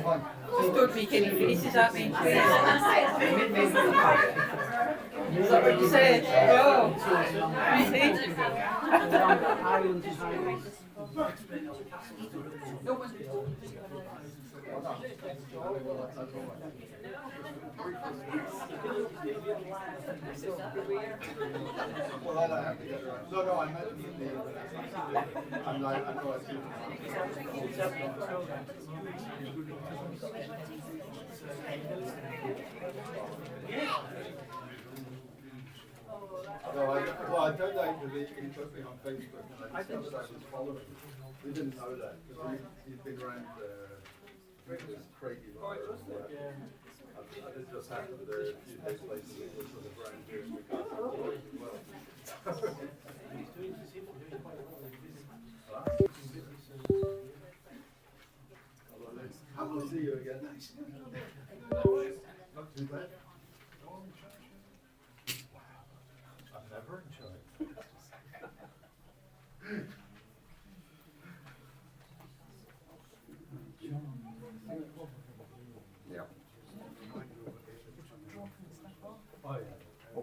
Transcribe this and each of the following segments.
Just don't make any faces at me. Is that what you said? Oh, really? No, I meant I'm not I don't know because he put me on Facebook and I discovered I was following. We didn't know that because he'd been around this Craigie lot. It just happened there a few days later it was sort of around here and we got it as well. I will see you again. Not too bad. I've never enjoyed. Yeah. Oh yeah.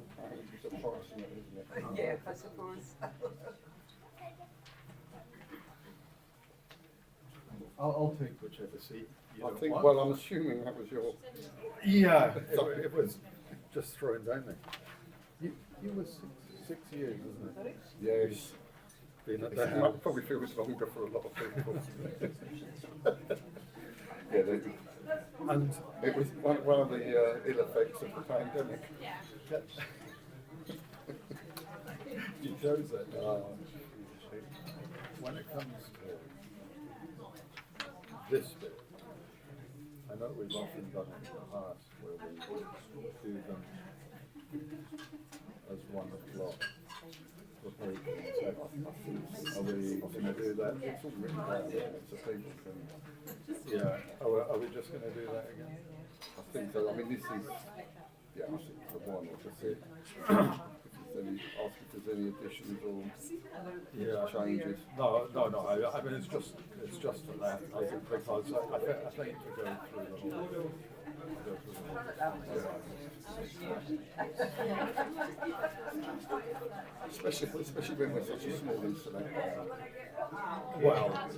It's a forest, isn't it? Yeah, I suppose. I'll take whichever seat you I think, want. well, I'm assuming that was your... Yeah, it was just thrown down there. You were 6 years, wasn't it? Yes. Been at the It house. probably feels longer for a lot of people. Yeah, And it was one of the ill effects of the pandemic. it shows that when it comes to this bit, I know we've often done it in the past where we do them as one block. Are we going to do that? It's all written down there, so people can... Yeah. Are we just going to do that again? I think so. I mean, this is... Yeah, I think the one or just it. Ask if there's any additions or changes. No. I mean, it's just for that. I think because I think to go through the whole. Especially when we're such a small installation. Well,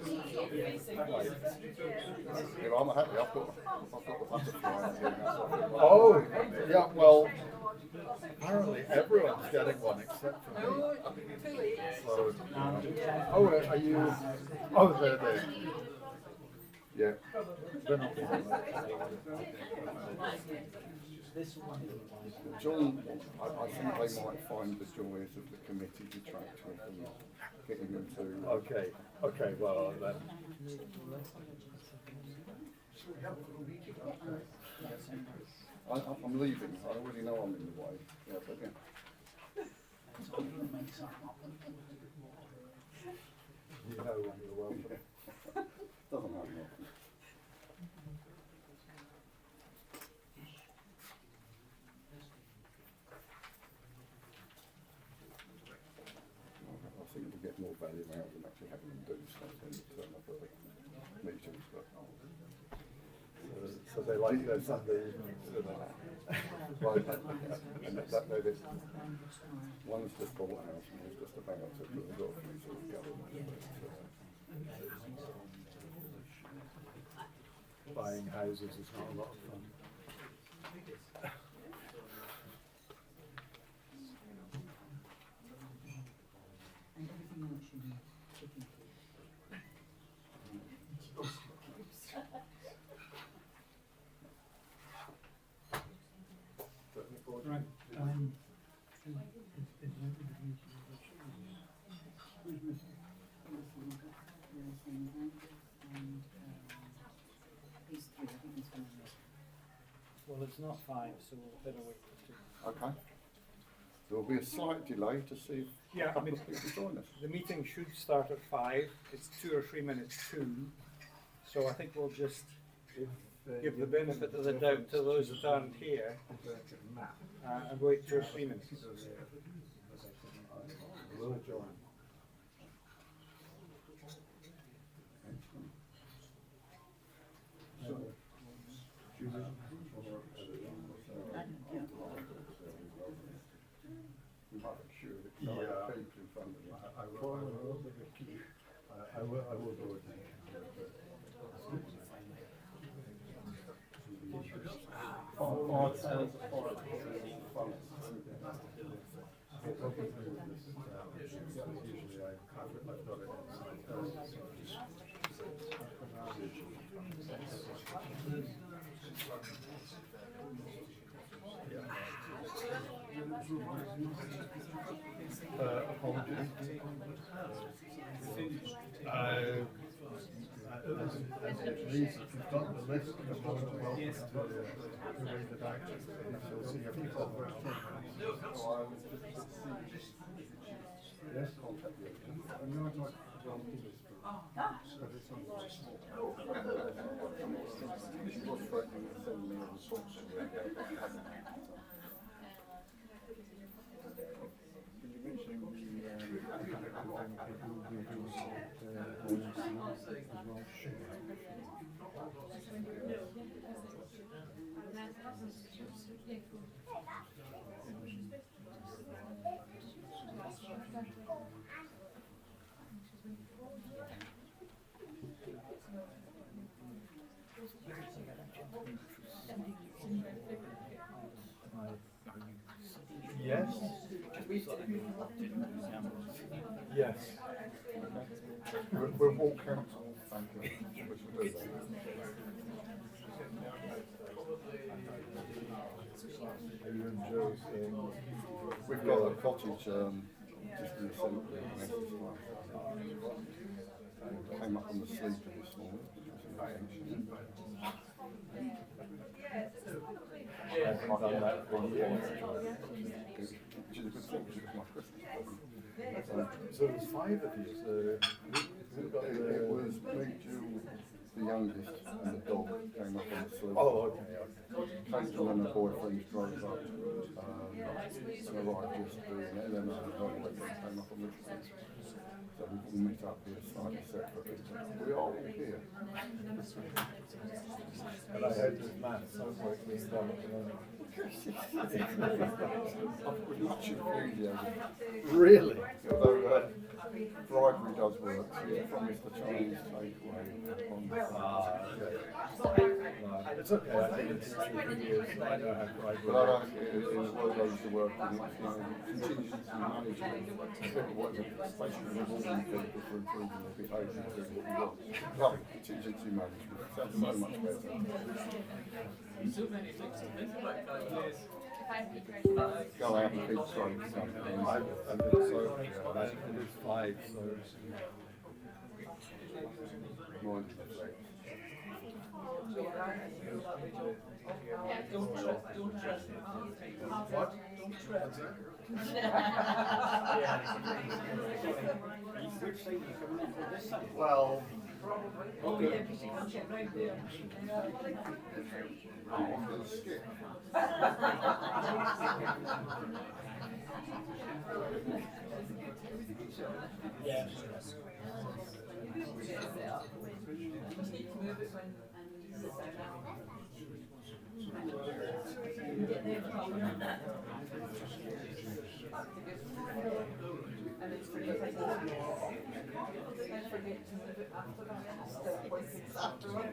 You know, I'm happy. I've got the butterfly here now. oh, yeah. Well, apparently everyone's getting one except for me. So, are you? Oh, they're there. Yeah. They're not behind. John, I think they might find the joys of the committee detracting from getting them to... Okay, well then. I'm leaving. I already know I'm in the way. Yeah, but yeah. You know when you're welcome. Doesn't happen often. I think we get more value out than actually having them do stuff than turn up at the meetings. But So they like their Sunday evenings, do they? right, and that made it. One's just bought a house and he's just about to put it off and sort of go. Buying houses is not a lot of fun. Right. Well, it's not 5, so we'll better wait for 2. Okay. There will be a slight delay to see if Yeah, a I couple mean, of people join us. the meeting should start at 5. It's 2 or 3 minutes to. So I think we'll just give the benefit of the doubt to those that aren't here and wait 2 or 3 minutes. We'll join. So, usually I've got it. Apologies. These, if you've got the list, you're more than welcome to read it out. You'll see a few problems. Yes? Yes. Yes. We're all council, thank you. We've got a cottage just in the centre of Inverness. Came up on the sleeper this morning. I've done that for years. Which is a good thing, because it was my Christmas present. So there's 5 of you, so it was me, Jill, the youngest, and the dog came up on the sleeper. Oh, okay. Clayton and her boyfriend drove up and arrived yesterday, and Eleanor and her boyfriend came up on the sleeper. So we can meet up here slightly separately. We are all here. And I heard this maths homework being done at the moment. With much enthusiasm. Really? Although bribery does work, so you promised the Chinese takeaway on the it's okay, I think it's 2 years, I know how bribery works. But I don't, it well goes to work in contingency management, especially rewarding people for improving their behaviour and doing what we want. Like contingency management, sounds so much better. Go out and keep straight something. I've been so I think it's 5, so mine. What? Well, I'm going to skip. Yeah. And it's pretty like don't forget to move it after that. Step like it's afterward.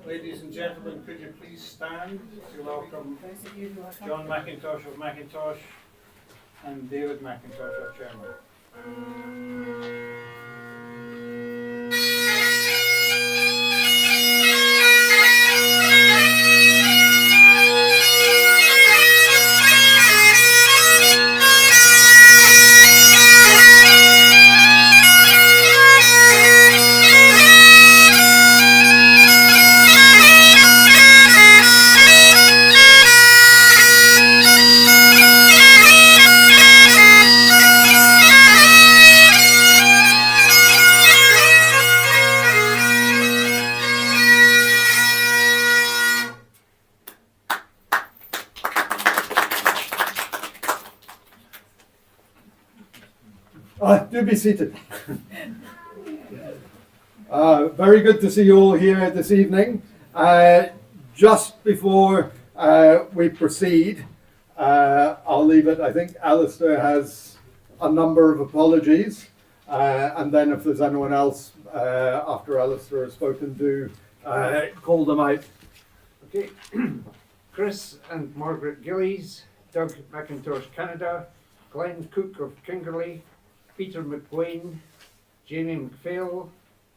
Ladies and gentlemen, could you please stand to welcome John McIntosh of McIntosh and David McIntosh, our chairman. Do be seated. Very good to see you all here this evening. Just before we proceed, I'll leave it. I think Alistair has a number of apologies. And then if there's anyone else after Alistair has spoken, do call them out. Okay. Chris and Margaret Gillies, Doug McIntosh Canada, Glenn Cook of Kingerley, Peter McWayne, Jamie McPhail,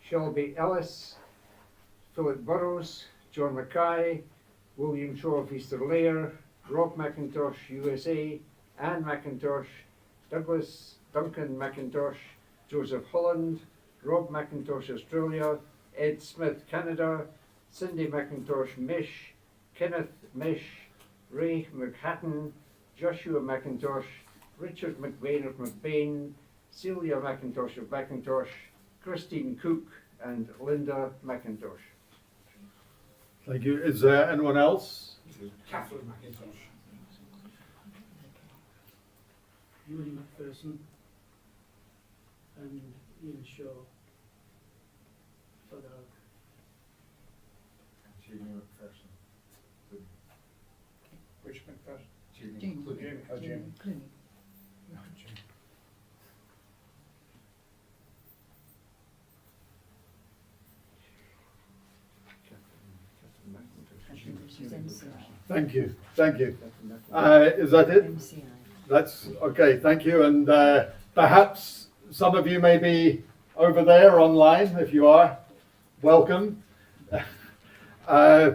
Shelby Ellis, Philip Burrows, John Mackay, William Shaw of Easterlayer, Rob McIntosh USA, Anne McIntosh, Duncan McIntosh, Joseph Holland, Rob McIntosh Australia, Ed Smith Canada, Cindy McIntosh Mish, Kenneth Mish, Ray McHatton, Joshua McIntosh, Richard McBain of McBain, Celia McIntosh of McIntosh, Christine Cook, and Linda McIntosh. Thank you. Is there anyone else? Catherine McIntosh. Julie McPherson and Ian Shaw for the Which McPherson? Jamie. Oh, Jamie. Clooney. Thank you. Thank you. Is that it? MCI. That's okay. Thank you. And perhaps some of you may be over there online. If you are, welcome. I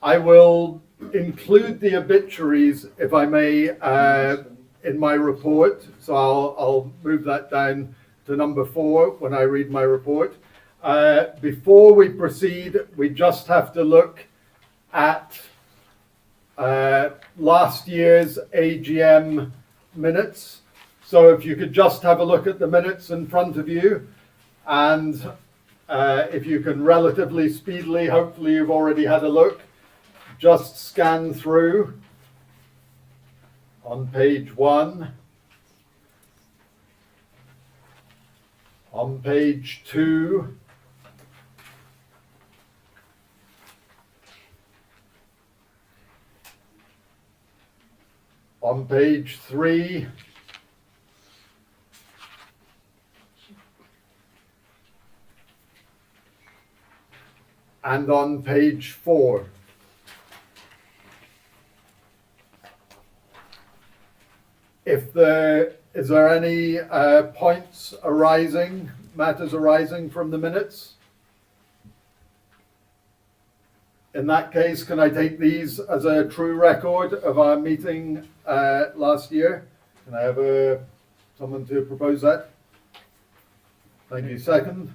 will include the obituaries, if I may, in my report. So I'll move that down to number 4 when I read my report. Before we proceed, we just have to look at last year's AGM minutes. So if you could just have a look at the minutes in front of you, and if you can relatively speedily, hopefully you've already had a look, just scan through on page 1, on page 2, on page 3, and on page 4. Is there any points arising, matters arising from the minutes? In that case, can I take these as a true record of our meeting last year? Can I have someone to propose that? Thank you. Second?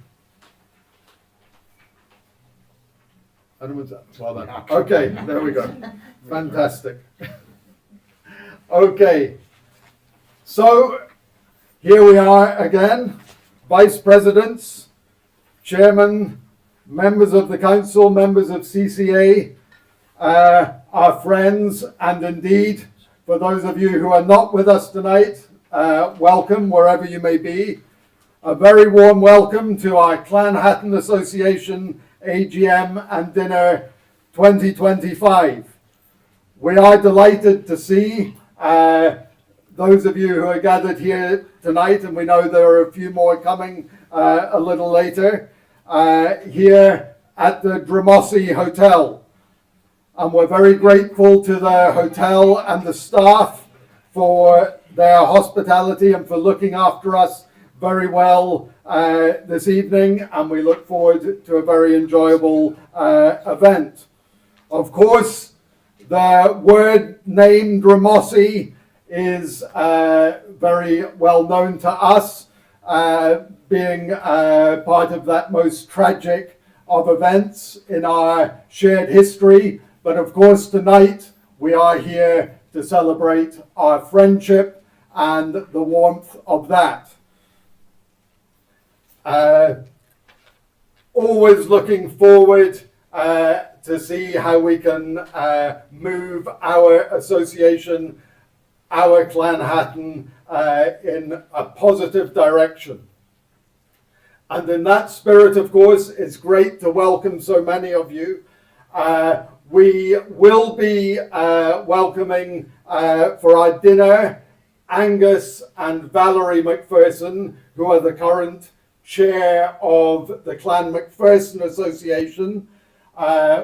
Anyone's well done. Okay, there we go. Fantastic. Okay, so here we are again, vice presidents, chairman, members of the council, members of CCA, our friends, and indeed, for those of you who are not with us tonight, welcome wherever you may be. A very warm welcome to our Clan Hatton Association AGM and Dinner 2025. We are delighted to see those of you who are gathered here tonight, and we know there are a few more coming a little later, here at the Drummossie Hotel. And we're very grateful to the hotel and the staff for their hospitality and for looking after us very well this evening, and we look forward to a very enjoyable event. Of course, the word name Drummossie is very well known to us, being part of that most tragic of events in our shared history. But of course, tonight we are here to celebrate our friendship and the warmth of that. Always looking forward to see how we can move our association our Clan Hatton in a positive direction. And in that spirit, of course, it's great to welcome so many of you. We will be welcoming for our dinner Angus and Valerie McPherson, who are the current chair of the Clan McPherson Association.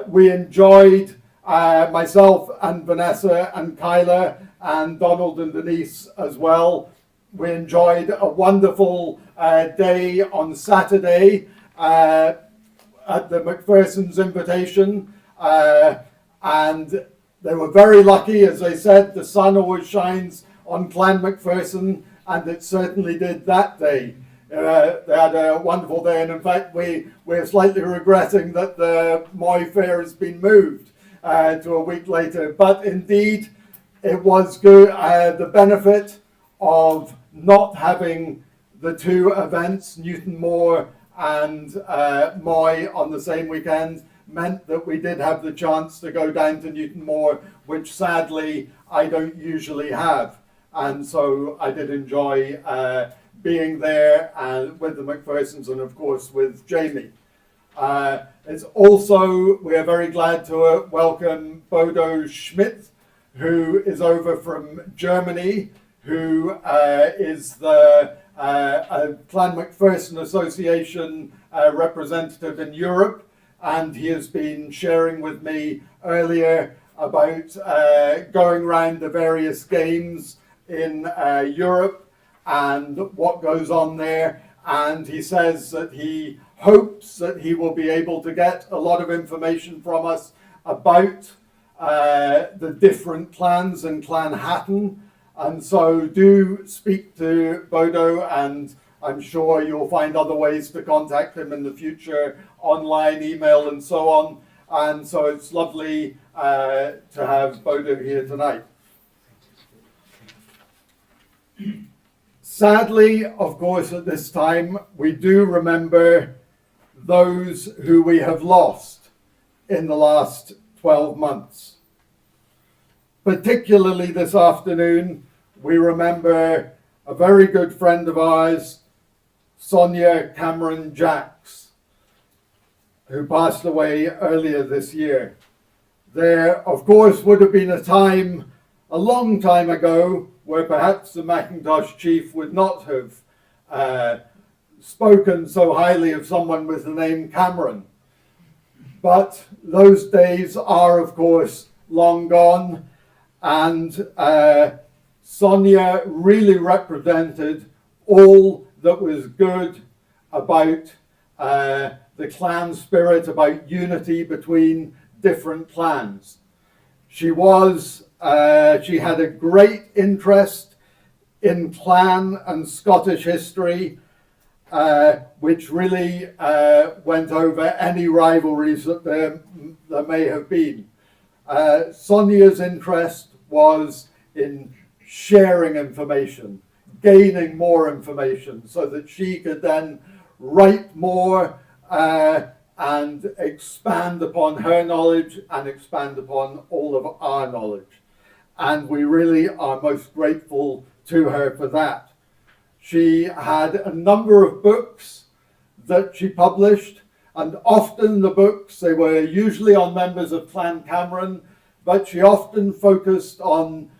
We enjoyed, myself and Vanessa and Kyla and Donald and Denise as well. We enjoyed a wonderful day on Saturday at the McPherson's invitation. And they were very lucky, as I said, the sun always shines on Clan McPherson, and it certainly did that day. They had a wonderful day, and in fact we're slightly regretting that the Moy Fair has been moved to a week later, but indeed it was good. The benefit of not having the two events, Newton Moor and Moy, on the same weekend meant that we did have the chance to go down to Newton Moor, which sadly I don't usually have. And so I did enjoy being there with the McPhersons and of course with Jamie. It's also, we are very glad to welcome Bodo Schmidt, who is over from Germany, who is the Clan McPherson Association representative in Europe. And he has been sharing with me earlier about going around the various games in Europe and what goes on there. And he says that he hopes that he will be able to get a lot of information from us about the different clans in Clan Hatton. And so do speak to Bodo, and I'm sure you'll find other ways to contact him in the future, online, email, and so on. And so it's lovely to have Bodo here tonight. Sadly, of course, at this time, we do remember those who we have lost in the last 12 months. Particularly this afternoon, we remember a very good friend of ours, Sonia Cameron Jacks, who passed away earlier this year. There, of course, would have been a time, a long time ago, where perhaps the Macintosh chief would not have spoken so highly of someone with the name Cameron. But those days are, of course, long gone, and Sonia really represented all that was good about the clan spirit, about unity between different clans. She had a great interest in clan and Scottish history, which really went over any rivalries that there may have been. Sonia's interest was in sharing information, gaining more information, so that she could then write more and expand upon her knowledge and expand upon all of our knowledge. And we really are most grateful to her for that. She had a number of books that she published, and often the books, they were usually on members of Clan Cameron, but she often focused on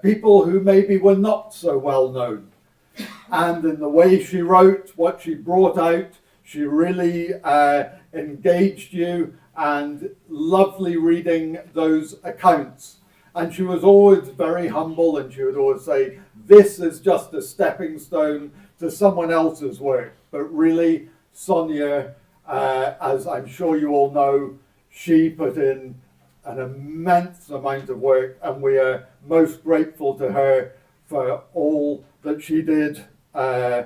people who maybe were not so well known. And in the way she wrote, what she brought out, she really engaged you, and lovely reading those accounts. And she was always very humble, and she would always say, this is just a stepping stone to someone else's work. But really, Sonia, as I'm sure you all know, she put in an immense amount of work, and we are most grateful to her for all that she did in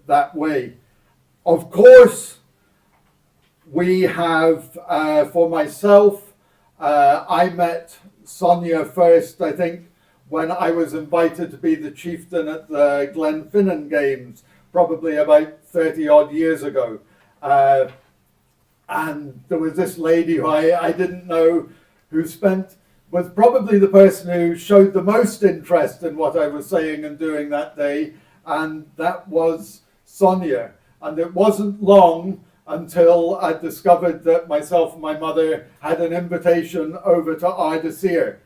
that way. Of course, we have, for myself, I met Sonia first, I think, when I was invited to be the chieftain at the Glenfinnan Games, probably about 30 odd years ago. And there was this lady who I didn't know, who spent was probably the person who showed the most interest in what I was saying and doing that day, and that was Sonia. And it wasn't long until I discovered that myself and my mother had an invitation over to Ardesir.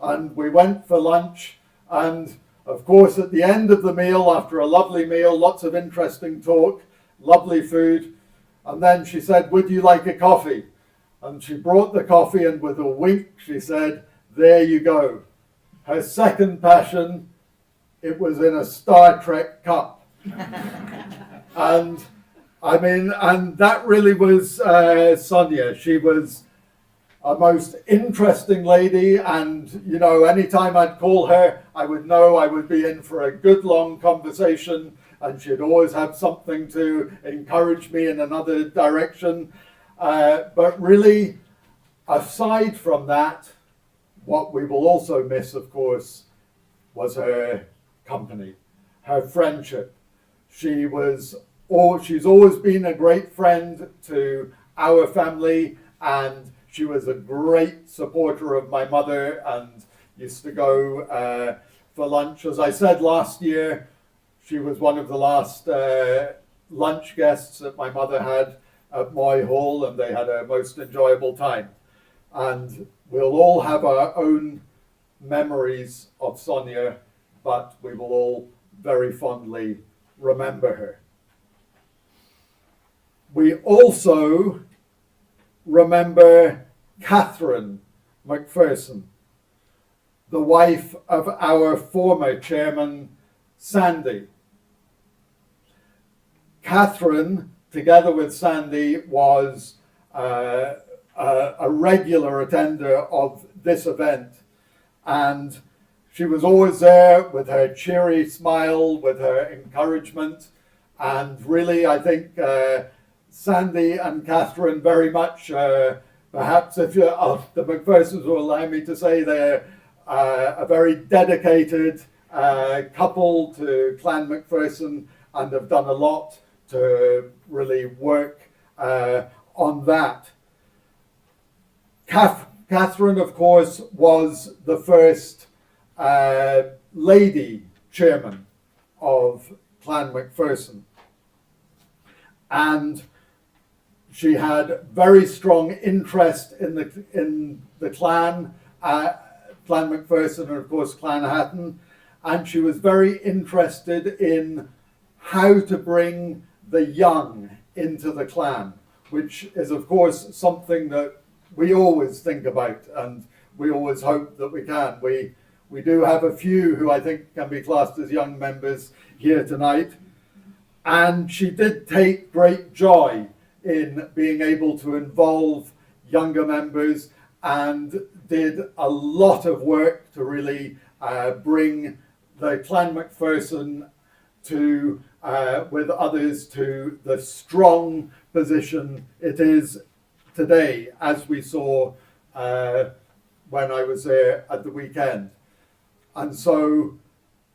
And we went for lunch, and of course at the end of the meal, after a lovely meal, lots of interesting talk, lovely food, and then she said, "Would you like a coffee?" And she brought the coffee, and with a wink she said, "There you go." Her second passion, it was in a Star Trek cup. And I mean, and that really was Sonia. She was a most interesting lady, and you know, anytime I'd call her, I would know I would be in for a good long conversation, and she'd always have something to encourage me in another direction. But really, aside from that, what we will also miss, of course, was her company, her friendship. She's always been a great friend to our family, and she was a great supporter of my mother and used to go for lunch. As I said last year, she was one of the last lunch guests that my mother had at Moy Hall, and they had a most enjoyable time. And we'll all have our own memories of Sonia, but we will all very fondly remember her. We also remember Catherine McPherson, the wife of our former chairman, Sandy. Catherine, together with Sandy, was a regular attender of this event, and she was always there with her cheery smile, with her encouragement, and really I think Sandy and Catherine very much, perhaps if the McPhersons will allow me to say, they're a very dedicated couple to Clan McPherson, and have done a lot to really work on that. Catherine, of course, was the first lady chairman of Clan McPherson, and she had very strong interest in the clan, Clan McPherson, and of course Clan Hatton, and she was very interested in how to bring the young into the clan, which is of course something that we always think about, and we always hope that we can. We do have a few who I think can be classed as young members here tonight, and she did take great joy in being able to involve younger members, and did a lot of work to really bring the Clan McPherson to, with others, to the strong position it is today, as we saw when I was there at the weekend. And so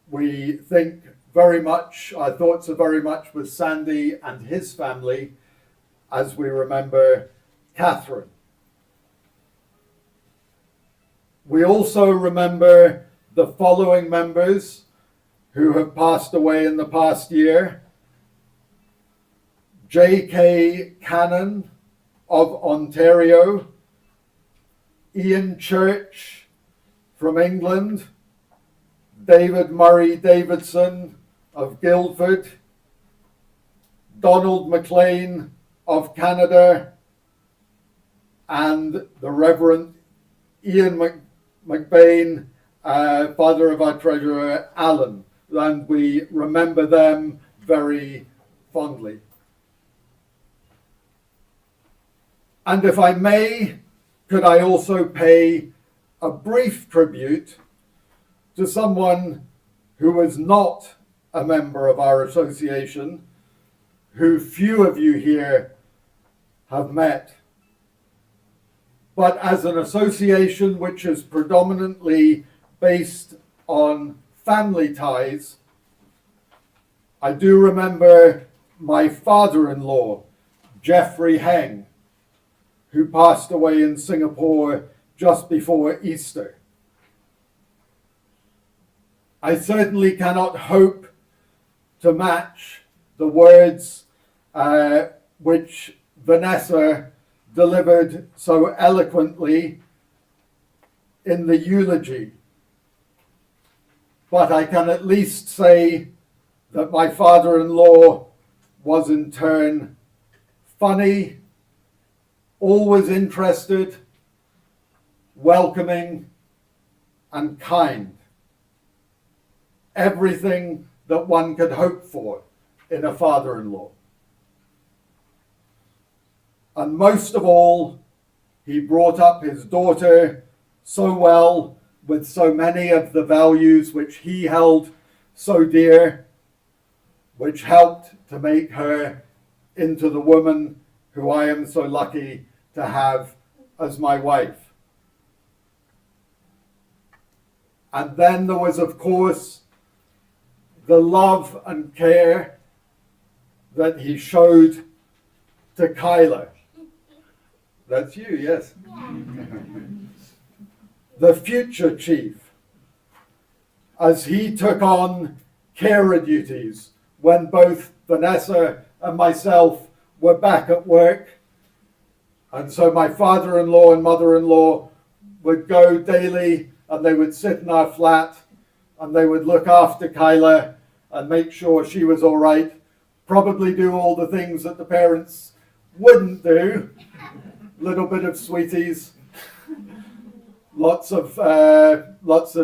we think very much, our thoughts are very much with Sandy and his family as we remember Catherine. We also remember the following members who have passed away in the past year. J.K. Cannon of Ontario, Ian Church from England, David Murray Davidson of Guildford, Donald McLean of Canada, and the Reverend Ian McBain, father of our treasurer Alan, and we remember them very fondly. And if I may, could I also pay a brief tribute to someone who was not a member of our association, who few of you here have met, but as an association which is predominantly based on family ties, I do remember my father-in-law, Geoffrey Heng, who passed away in Singapore just before Easter. I certainly cannot hope to match the words which Vanessa delivered so eloquently in the eulogy. But I can at least say that my father-in-law was in turn funny, always interested, welcoming, and kind. Everything that one could hope for in a father-in-law. And most of all, he brought up his daughter so well, with so many of the values which he held so dear, which helped to make her into the woman who I am so lucky to have as my wife. And then there was, of course, the love and care that he showed to Kyla. That's you, yes. The future chief, as he took on carer duties when both Vanessa and myself were back at work. And so my father-in-law and mother-in-law would go daily and they would sit in our flat and they would look after Kyla and make sure she was all right, probably do all the things that the parents wouldn't do, little bit of sweeties, lots of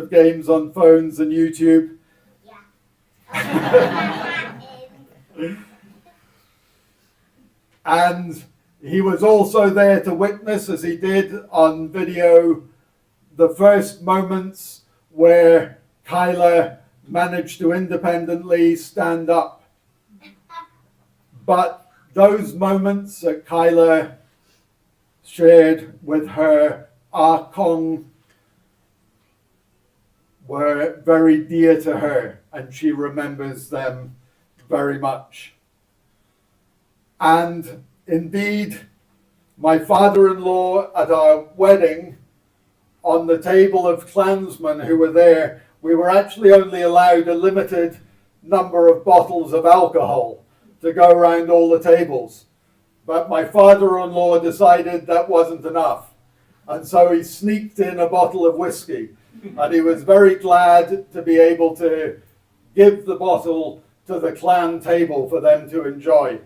games on phones and YouTube. And he was also there to witness, as he did on video, the first moments where Kyla managed to independently stand up. But those moments that Kyla shared with her Kong were very dear to her, and she remembers them very much. And indeed, my father-in-law at our wedding, on the table of clansmen who were there, we were actually only allowed a limited number of bottles of alcohol to go around all the tables. But my father-in-law decided that wasn't enough. And so he sneaked in a bottle of whiskey. And he was very glad to be able to give the bottle to the clan table for them to enjoy.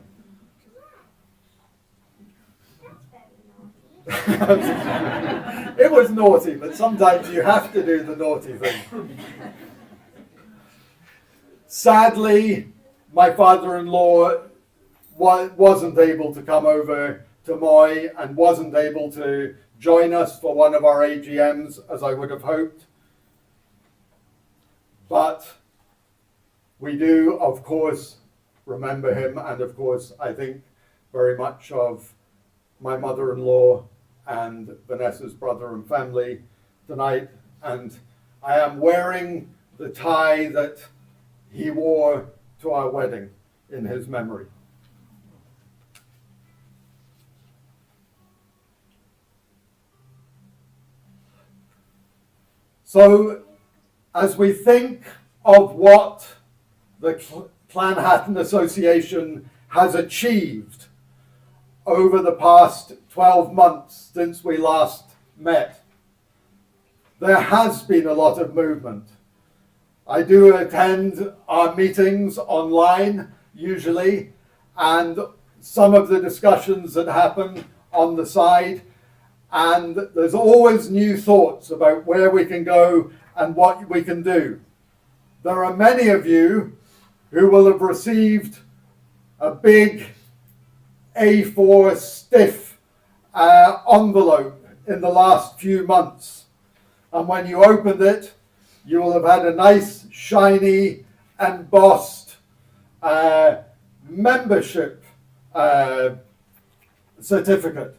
It was naughty, but sometimes you have to do the naughty thing. Sadly, my father-in-law wasn't able to come over to Moy and wasn't able to join us for one of our AGMs as I would have hoped. But we do, of course, remember him, and of course, I think very much of my mother-in-law and Vanessa's brother and family tonight. And I am wearing the tie that he wore to our wedding in his memory. So, as we think of what the Clanhatton Association has achieved over the past 12 months since we last met, there has been a lot of movement. I do attend our meetings online usually, and some of the discussions that happen on the side, and there's always new thoughts about where we can go and what we can do. There are many of you who will have received a big A4 stiff envelope in the last few months. And when you opened it, you will have had a nice, shiny, embossed membership certificate,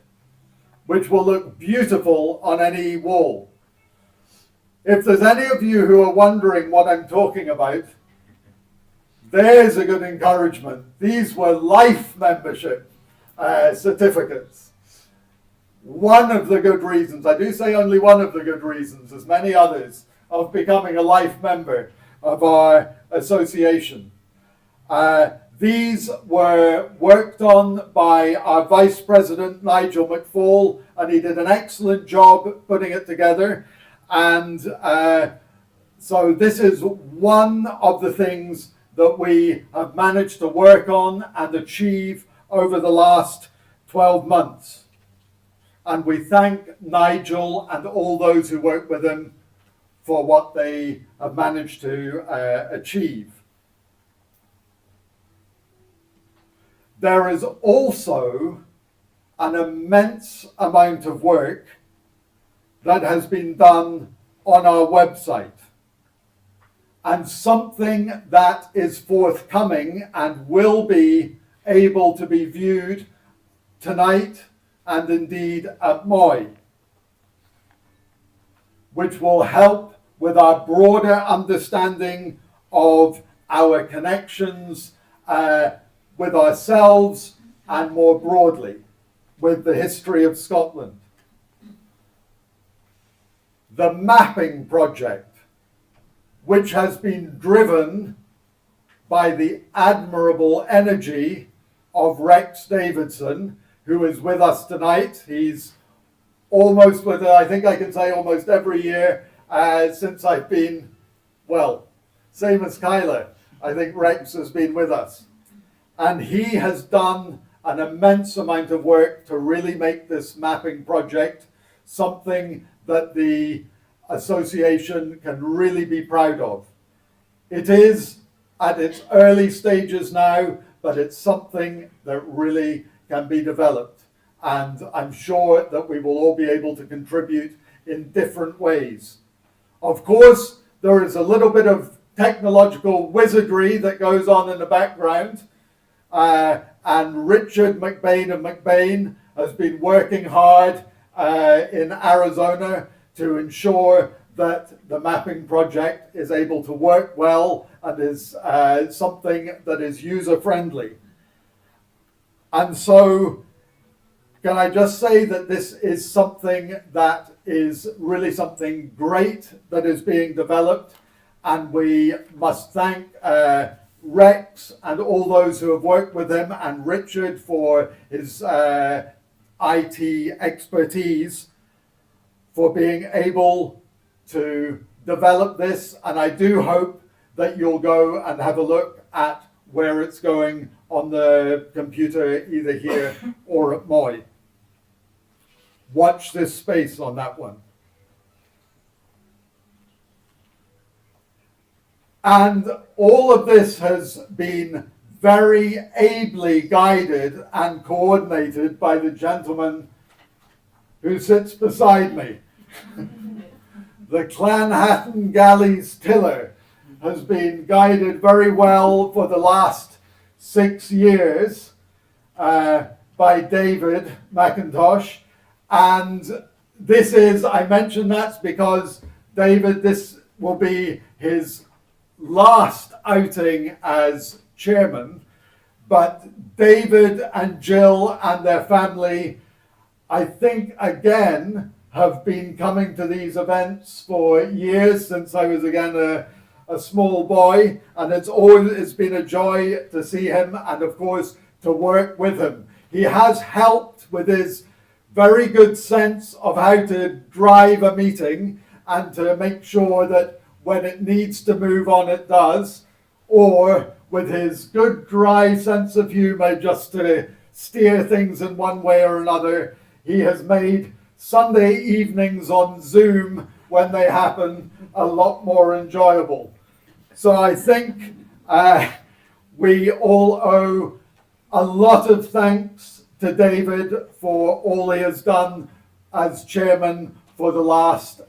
which will look beautiful on any wall. If there's any of you who are wondering what I'm talking about, there's a good encouragement. These were life membership certificates. one of the good reasons, I do say only one of the good reasons, there's many others, of becoming a life member of our association. These were worked on by our Vice President, Nigel McFall, and he did an excellent job putting it together. And so this is one of the things that we have managed to work on and achieve over the last 12 months. And we thank Nigel and all those who work with him for what they have managed to achieve. There is also an immense amount of work that has been done on our website, and something that is forthcoming and will be able to be viewed tonight and indeed at Moy, which will help with our broader understanding of our connections with ourselves and more broadly with the history of Scotland. The mapping project, which has been driven by the admirable energy of Rex Davidson, who is with us tonight. He's almost with us, I think I can say almost every year since I've been, well, same as Kyla. I think Rex has been with us. And he has done an immense amount of work to really make this mapping project something that the association can really be proud of. It is at its early stages now, but it's something that really can be developed. And I'm sure that we will all be able to contribute in different ways. Of course, there is a little bit of technological wizardry that goes on in the background. And Richard McBain of McBain has been working hard in Arizona to ensure that the mapping project is able to work well and is something that is user-friendly. And so, can I just say that this is something that is really something great that is being developed, and we must thank Rex and all those who have worked with him, and Richard for his IT expertise, for being able to develop this. And I do hope that you'll go and have a look at where it's going on the computer, either here or at Moy. Watch this space on that one. And all of this has been very ably guided and coordinated by the gentleman who sits beside me. The Clanhatton Galleys tiller has been guided very well for the last 6 years by David McIntosh. And this is, I mention that's because David, this will be his last outing as chairman, but David and Jill and their family, I think again, have been coming to these events for years, since I was again a small boy, and it's been a joy to see him and of course to work with him. He has helped with his very good sense of how to drive a meeting and to make sure that when it needs to move on, it does, or with his good dry sense of humor just to steer things in one way or another. He has made Sunday evenings on Zoom, when they happen, a lot more enjoyable. So I think we all owe a lot of thanks to David for all he has done as chairman for the last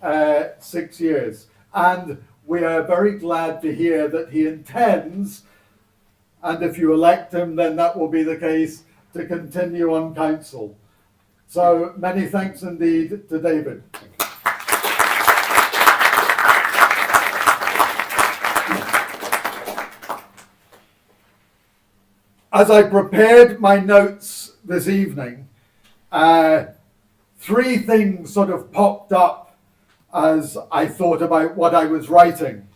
6 years. And we are very glad to hear that he intends, and if you elect him, then that will be the case, to continue on council. So many thanks indeed to David. As I prepared my notes this evening, three things sort of popped up as I thought about what I was writing.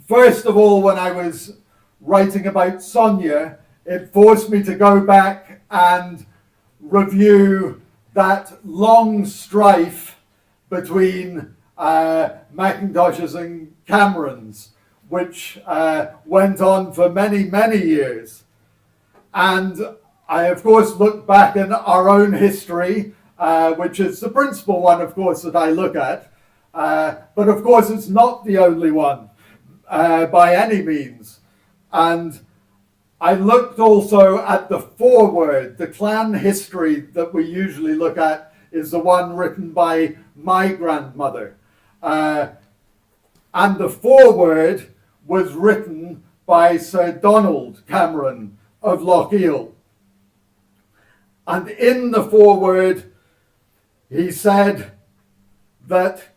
First of all, when I was writing about Sonia, it forced me to go back and review that long strife between Macintoshes and Camerons, which went on for many, many years. And I, of course, look back in our own history, which is the principal one, of course, that I look at. But, of course, it's not the only one by any means. And I looked also at the foreword. The clan history that we usually look at is the one written by my grandmother. And the foreword was written by Sir Donald Cameron of Lochiel. And in the foreword, he said that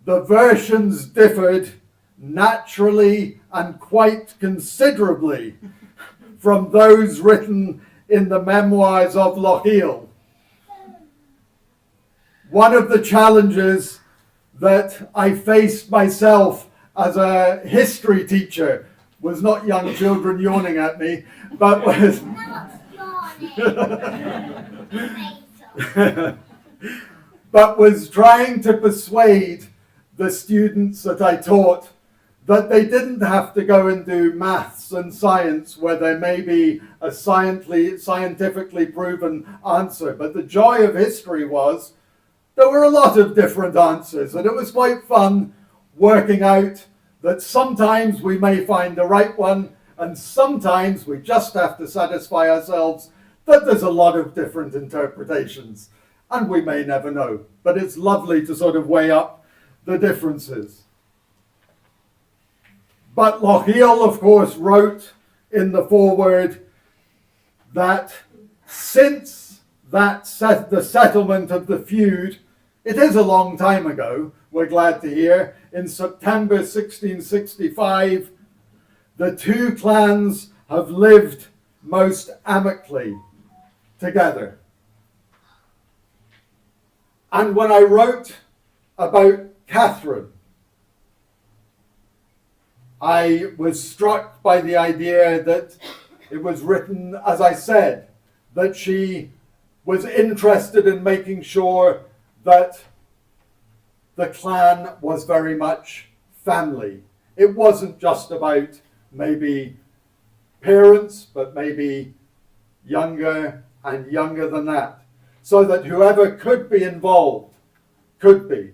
the versions differed naturally and quite considerably from those written in the memoirs of Lochiel. One of the challenges that I faced myself as a history teacher was not young children yawning at me, but was but was trying to persuade the students that I taught that they didn't have to go and do maths and science where there may be a scientifically proven answer. But the joy of history was there were a lot of different answers, and it was quite fun working out that sometimes we may find the right one, and sometimes we just have to satisfy ourselves that there's a lot of different interpretations, and we may never know. But it's lovely to sort of weigh up the differences. But Lochiel, of course, wrote in the foreword that since the settlement of the feud, it is a long time ago, we're glad to hear, in September 1665, the two clans have lived most amicably together. And when I wrote about Catherine, I was struck by the idea that it was written, as I said, that she was interested in making sure that the clan was very much family. It wasn't just about maybe parents, but maybe younger and younger than that, so that whoever could be involved could be.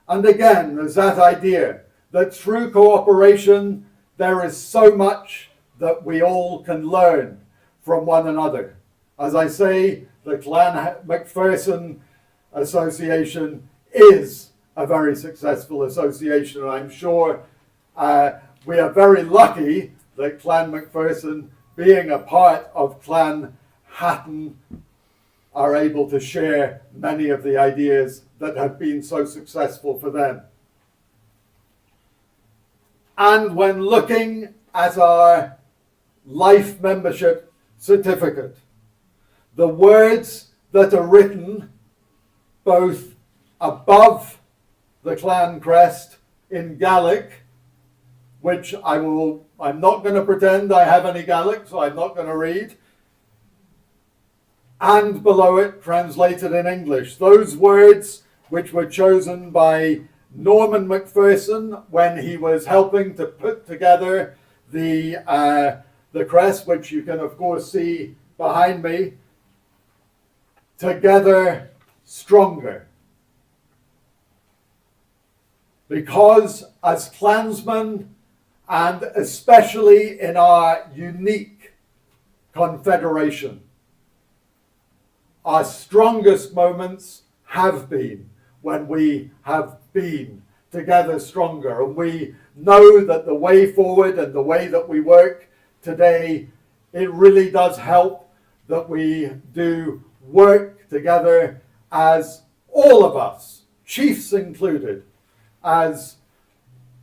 And again, there's that idea that through cooperation, there is so much that we all can learn from one another. As I say, the Clan Macpherson Association is a very successful association, and I'm sure we are very lucky that Clan Macpherson, being a part of Clan Hatton, are able to share many of the ideas that have been so successful for them. And when looking at our life membership certificate, the words that are written both above the clan crest in Gaelic, which I'm not going to pretend I have any Gaelic, so I'm not going to read, and below it translated in English. Those words which were chosen by Norman Macpherson when he was helping to put together the crest, which you can of course see behind me, together stronger. Because as clansmen, and especially in our unique confederation, our strongest moments have been when we have been together stronger. And we know that the way forward and the way that we work today, it really does help that we do work together as all of us, chiefs included, as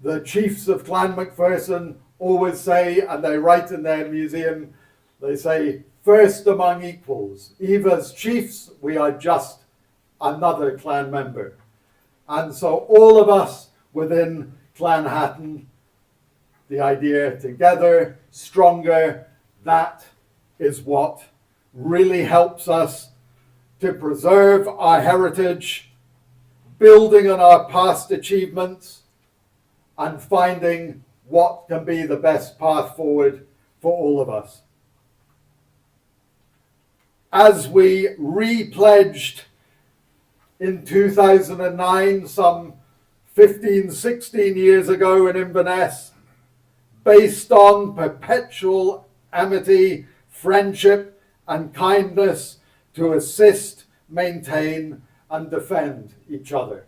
the chiefs of Clan Macpherson always say, and they write in their museum, they say, first among equals. Even as chiefs, we are just another clan member. And so all of us within Clan Hatton, the idea together, stronger, that is what really helps us to preserve our heritage, building on our past achievements, and finding what can be the best path forward for all of us. As we re-pledged in 2009, some 15, 16 years ago in Inverness, based on perpetual amity, friendship, and kindness to assist, maintain, and defend each other.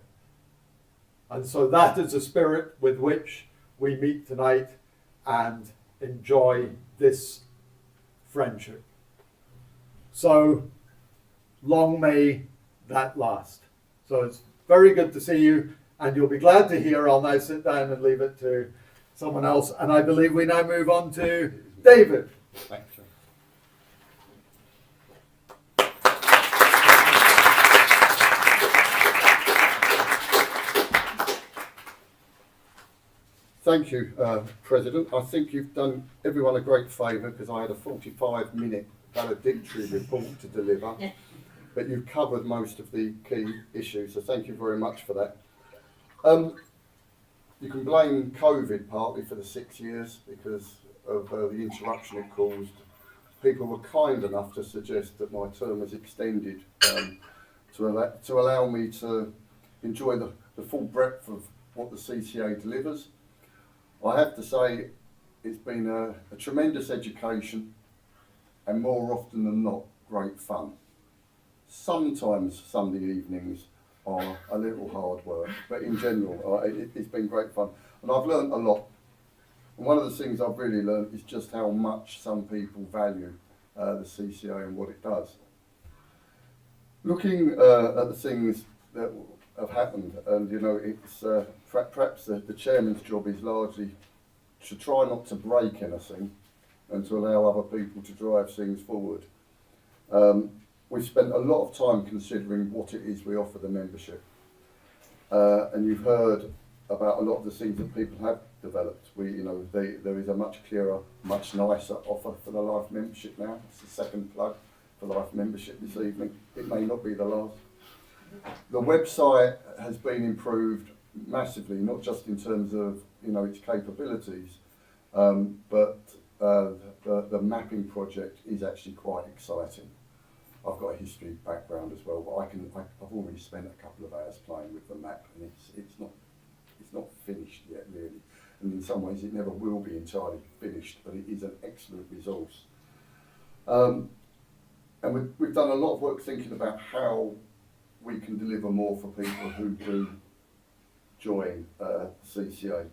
And so that is the spirit with which we meet tonight and enjoy this friendship. So long may that last. So it's very good to see you, and you'll be glad to hear. I'll now sit down and leave it to someone else. And I believe we now move on to David. Thanks. Thank you, President. I think you've done everyone a great favour because I had a 45-minute valedictory report to deliver, but you've covered most of the key issues, so thank you very much for that. You can blame COVID partly for the 6 years because of the interruption it caused. People were kind enough to suggest that my term was extended to allow me to enjoy the full breadth of what the CCA delivers. I have to say it's been a tremendous education and more often than not great fun. Sometimes Sunday evenings are a little hard work, but in general it's been great fun and I've learned a lot. And one of the things I've really learned is just how much some people value the CCA and what it does. Looking at the things that have happened, and you know, it's perhaps the chairman's job is largely to try not to break anything and to allow other people to drive things forward. We've spent a lot of time considering what it is we offer the membership, and you've heard about a lot of the things that people have developed. There is a much clearer, much nicer offer for the Life membership now. It's the second plug for Life membership this evening. It may not be the last. The website has been improved massively, not just in terms of its capabilities, but the mapping project is actually quite exciting. I've got a history background as well, but I've already spent a couple of hours playing with the map, and it's not finished yet really, and in some ways it never will be entirely finished, but it is an excellent resource. And we've done a lot of work thinking about how we can deliver more for people who do join CCA,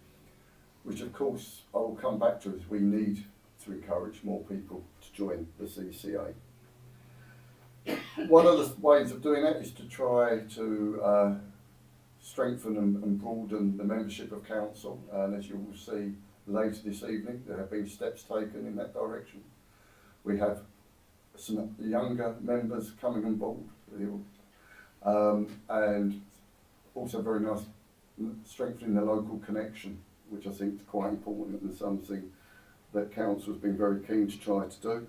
which of course I will come back to, as we need to encourage more people to join the CCA. One of the ways of doing that is to try to strengthen and broaden the membership of council, and as you will see later this evening, there have been steps taken in that direction. We have some younger members coming on board, and also very nice strengthening the local connection, which I think is quite important and something that council has been very keen to try to do.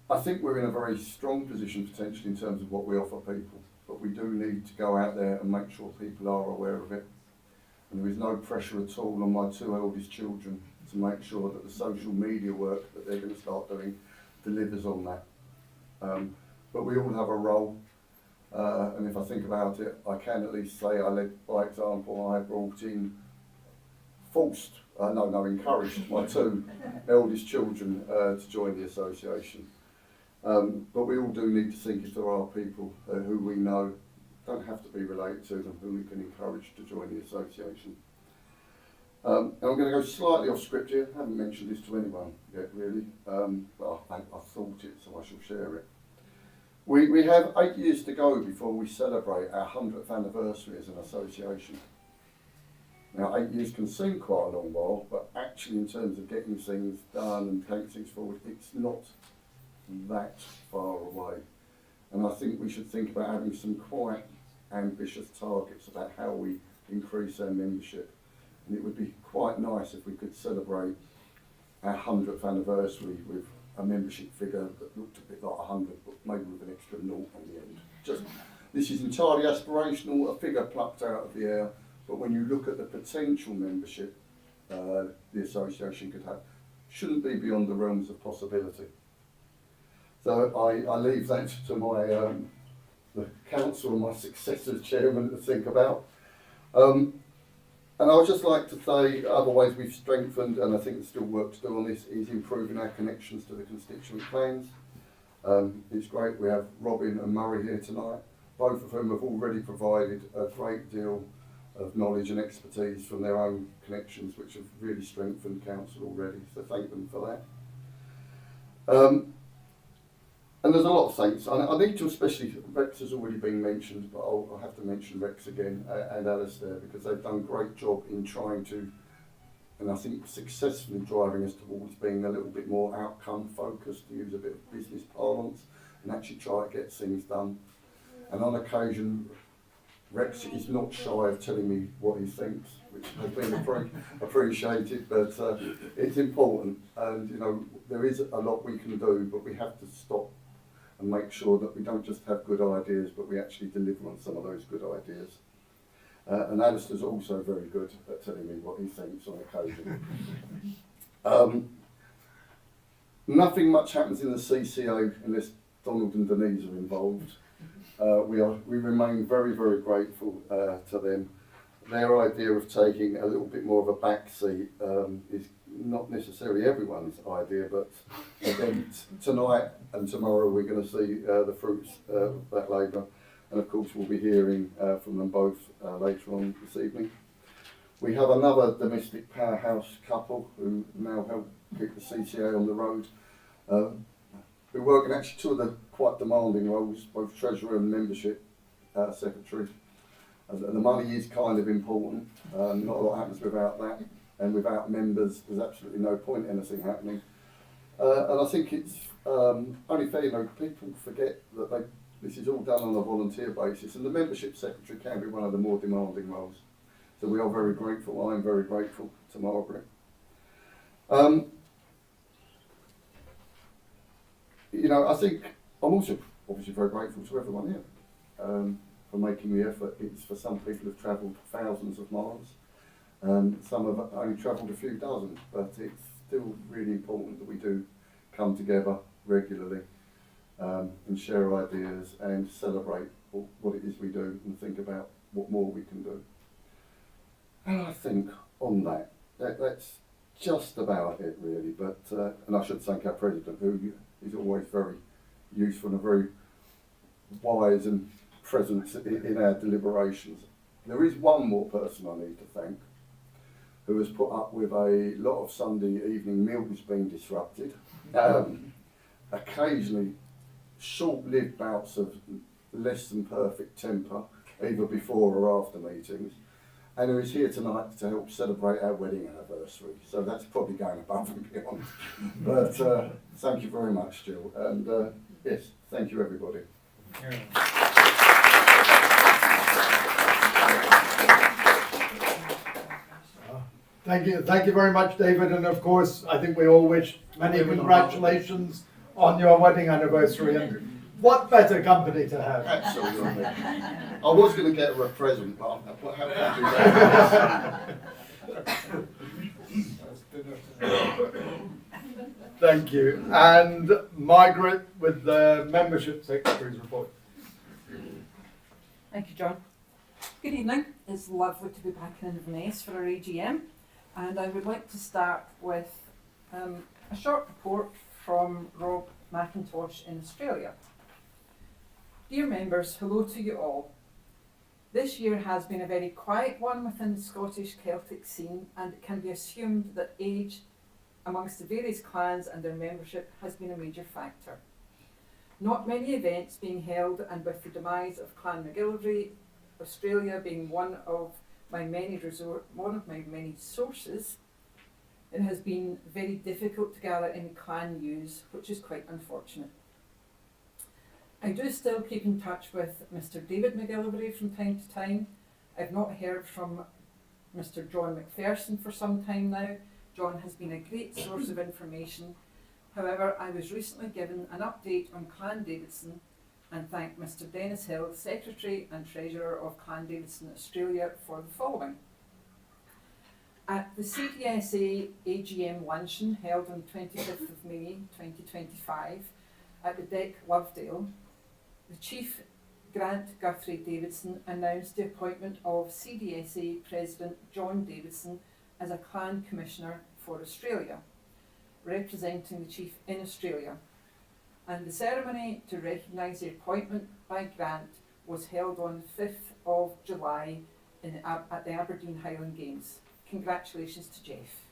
I think we're in a very strong position potentially in terms of what we offer people, but we do need to go out there and make sure people are aware of it. And there is no pressure at all on my two eldest children to make sure that the social media work that they're going to start doing delivers on that. But we all have a role, and if I think about it, I can at least say I led by example. I brought in, encouraged my two eldest children to join the association. But we all do need to think if there are people who we know, don't have to be related to them, who we can encourage to join the association. And I'm going to go slightly off script here. I haven't mentioned this to anyone yet really, but I thought it, so I shall share it. We have 8 years to go before we celebrate our 100th anniversary as an association. Now, 8 years can seem quite a long while, but actually in terms of getting things done and taking things forward, it's not that far away. And I think we should think about having some quite ambitious targets about how we increase our membership. And it would be quite nice if we could celebrate our 100th anniversary with a membership figure that looked a bit like 100, but maybe with an extra 0 on the end. This is entirely aspirational, a figure plucked out of the air, but when you look at the potential membership the association could have, shouldn't be beyond the realms of possibility. So I leave that to my the council and my successor chairman to think about. And I would just like to say other ways we've strengthened, and I think there's still work to do on this, is improving our connections to the constituent clans. It's great we have Robin and Murray here tonight, both of whom have already provided a great deal of knowledge and expertise from their own connections, which have really strengthened council already, so thank them for that. And there's a lot of thanks. I need to especially, Rex has already been mentioned, but I'll have to mention Rex again and Alistair, because they've done a great job in trying to, and I think successfully driving us towards being a little bit more outcome focused, to use a bit of business parlance, and actually try to get things done. And on occasion, Rex is not shy of telling me what he thinks, which has been appreciated, but it's important. And you know, there is a lot we can do, but we have to stop and make sure that we don't just have good ideas, but we actually deliver on some of those good ideas. And Alistair's also very good at telling me what he thinks on occasion. Nothing much happens in the CCO unless Donald and Denise are involved. We remain very, very grateful to them. Their idea of taking a little bit more of a back seat is not necessarily everyone's idea, but again, tonight and tomorrow we're going to see the fruits of that labour, and of course we'll be hearing from them both later on this evening. We have another domestic powerhouse couple who now help keep the CCA on the road. We work in actually two of the quite demanding roles, both treasurer and membership secretary. The money is kind of important, not a lot happens without that, and without members there's absolutely no point in anything happening. And I think it's only fair, you know, people forget that this is all done on a volunteer basis, and the membership secretary can be one of the more demanding roles. So we are very grateful, I'm very grateful to Margaret. You know, I think I'm also obviously very grateful to everyone here for making the effort. It's for some people who've travelled thousands of miles, some have only travelled a few dozen, but it's still really important that we do come together regularly and share ideas and celebrate what it is we do and think about what more we can do. And I think on that's just about it really, but and I should thank our president, who is always very useful and very wise and present in our deliberations. There is one more person I need to thank, who has put up with a lot of Sunday evening meals being disrupted, occasionally short-lived bouts of less than perfect temper, either before or after meetings, and who is here tonight to help celebrate our wedding anniversary. So that's probably going above and beyond. But thank you very much, Jill. And yes, thank you everybody. Thank you very much, David. And of course, I think we all wish many congratulations on your wedding anniversary. And what better company to have? Absolutely. I was going to get her a present, but how can I do that? Thank you. And Margaret with the Membership Secretary's report. Thank you, John. Good evening. It's lovely to be back in Inverness for our AGM, and I would like to start with a short report from Rob McIntosh in Australia. Dear members, hello to you all. This year has been a very quiet one within the Scottish Celtic scene, and it can be assumed that age amongst the various clans and their membership has been a major factor. Not many events being held, and with the demise of Clan MacGillivray, Australia being one of one of my many sources, it has been very difficult to gather any clan news, which is quite unfortunate. I do still keep in touch with Mr. David McGillivray from time to time. I've not heard from Mr. John McPherson for some time now. John has been a great source of information. However, I was recently given an update on Clan Davidson and thank Mr. Dennis Hill, Secretary and Treasurer of Clan Davidson Australia, for the following. At the CDSA AGM luncheon held on 25th of May 2025 at the Deck Lovedale, the Chief Grant Guthrie Davidson announced the appointment of CDSA President John Davidson as a Clan Commissioner for Australia, representing the Chief in Australia, and the ceremony to recognise the appointment by Grant was held on 5th of July at the Aberdeen Highland Games. Congratulations to Jeff.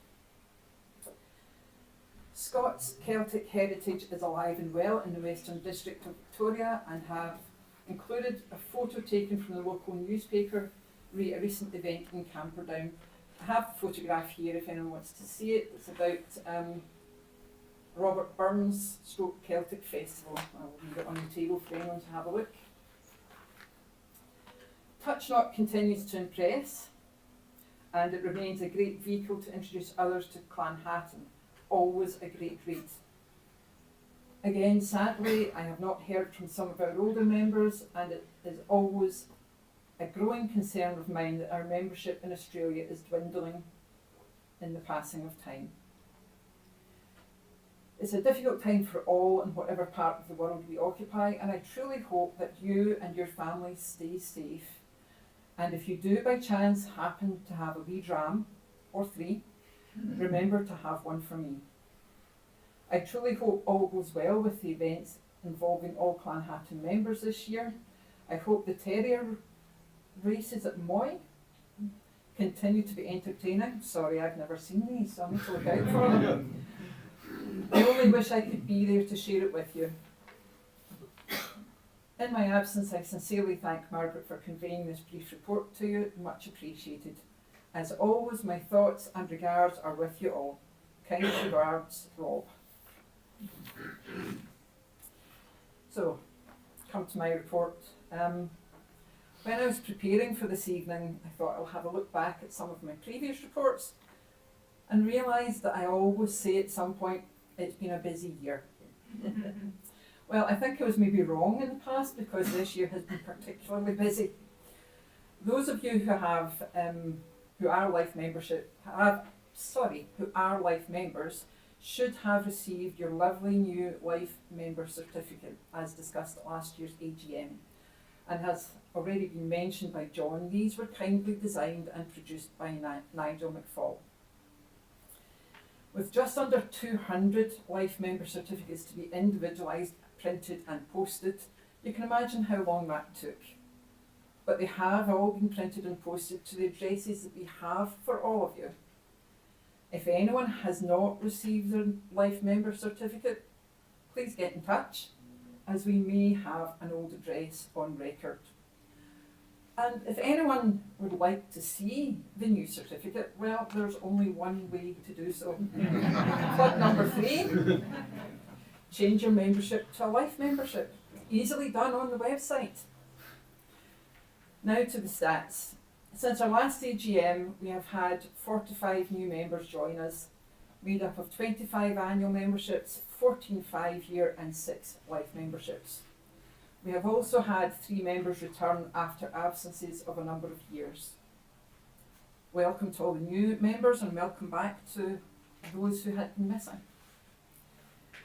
Scots Celtic heritage is alive and well in the Western District of Victoria, and have included a photo taken from the local newspaper re a recent event in Camperdown. I have the photograph here if anyone wants to see it. It's about Robert Burns / Celtic Festival. I'll leave it on the table for anyone to have a look. Touchnot continues to impress, and it remains a great vehicle to introduce others to Clan Hatton. Always a great read. Again, sadly, I have not heard from some of our older members, and it is always a growing concern of mine that our membership in Australia is dwindling in the passing of time. It's a difficult time for all in whatever part of the world we occupy, and I truly hope that you and your families stay safe. And if you do by chance happen to have a wee dram, or 3, remember to have one for me. I truly hope all goes well with the events involving all Clan Hatton members this year. I hope the terrier races at Moy continue to be entertaining. Sorry, I've never seen these, so I need to look out for them. I only wish I could be there to share it with you. In my absence, I sincerely thank Margaret for conveying this brief report to you. Much appreciated. As always, my thoughts and regards are with you all. Kind regards, Rob. So, come to my report. When I was preparing for this evening, I thought I'll have a look back at some of my previous reports and realised that I always say at some point, it's been a busy year. Well, I think I was maybe wrong in the past, because this year has been particularly busy. Those of you who have, who are life members, should have received your lovely new life member certificate, as discussed at last year's AGM, and has already been mentioned by John. These were kindly designed and produced by Nigel McFall. With just under 200 life member certificates to be individualised, printed and posted, you can imagine how long that took. But they have all been printed and posted to the addresses that we have for all of you. If anyone has not received their life member certificate, please get in touch, as we may have an old address on record. And if anyone would like to see the new certificate, well, there's only one way to do so. Plug number 3, change your membership to a life membership. Easily done on the website. Now to the stats. Since our last AGM, we have had 45 new members join us, made up of 25 annual memberships, 14 5-year and 6 life memberships. We have also had 3 members return after absences of a number of years. Welcome to all the new members, and welcome back to those who had been missing.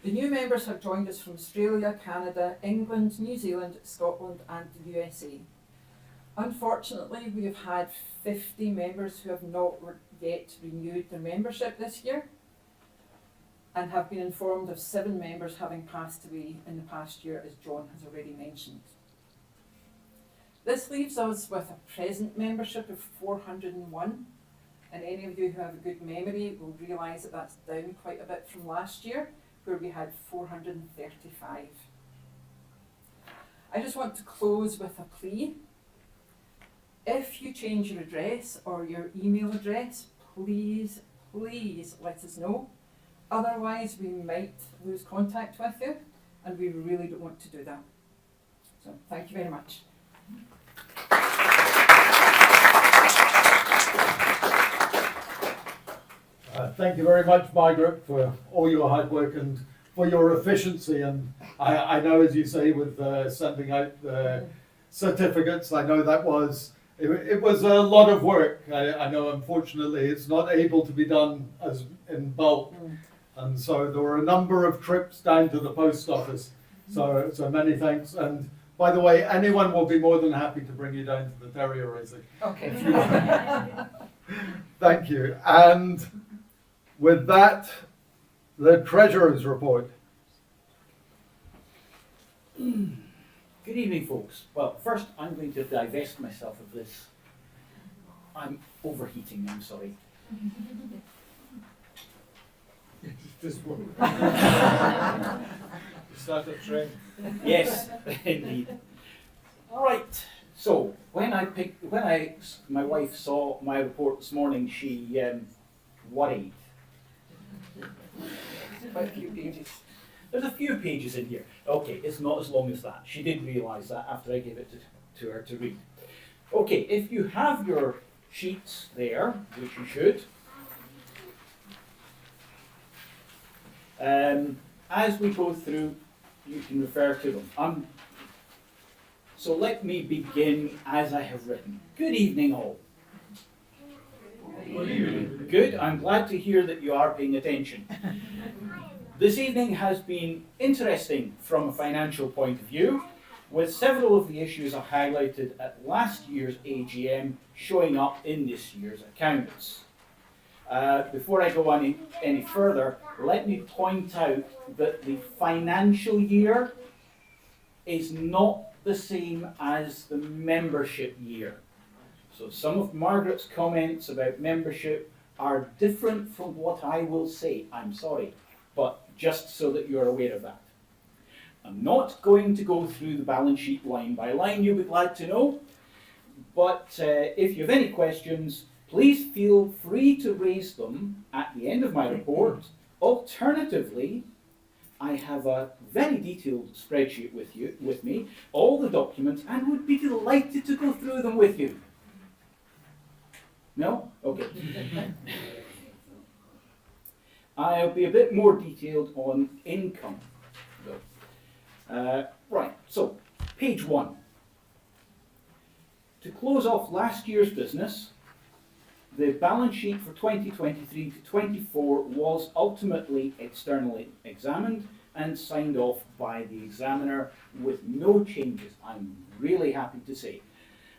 The new members have joined us from Australia, Canada, England, New Zealand, Scotland and the USA. Unfortunately, we have had 50 members who have not yet renewed their membership this year, and have been informed of 7 members having passed away in the past year, as John has already mentioned. This leaves us with a present membership of 401, and any of you who have a good memory will realise that that's down quite a bit from last year, where we had 435. I just want to close with a plea. If you change your address or your email address, please let us know. Otherwise, we might lose contact with you, and we really don't want to do that. So, thank you very much. Thank you very much, Margaret, for all your hard work and for your efficiency. And I know, as you say, with sending out the certificates, I know that it was a lot of work. I know, unfortunately, it's not able to be done as in bulk. And so there were a number of trips down to the post office. So many thanks. And by the way, anyone will be more than happy to bring you down to the terrier racing. Okay. Thank you. And with that, the Treasurer's report. Good evening, folks. Well, first I'm going to divest myself of this. I'm overheating, I'm sorry. Just one. Start a trend. Yes, indeed. Right. So when my wife saw my report this morning, she worried. Quite a few pages. There's a few pages in here. Okay, it's not as long as that. She did realise that after I gave it to her to read. Okay, if you have your sheets there, which you should, as we go through, you can refer to them. So let me begin as I have written. Good evening, all. Good evening. Good, I'm glad to hear that you are paying attention. This evening has been interesting from a financial point of view, with several of the issues I highlighted at last year's AGM showing up in this year's accounts. Before I go any further, let me point out that the financial year is not the same as the membership year. So some of Margaret's comments about membership are different from what I will say. I'm sorry, but just so that you're aware of that. I'm not going to go through the balance sheet line by line, you'll be glad to know. But if you have any questions, please feel free to raise them at the end of my report. Alternatively, I have a very detailed spreadsheet with me, all the documents, and would be delighted to go through them with you. No? Okay. I'll be a bit more detailed on income, though. Right, so page 1. To close off last year's business, the balance sheet for 2023 to 24 was ultimately externally examined and signed off by the examiner with no changes, I'm really happy to say.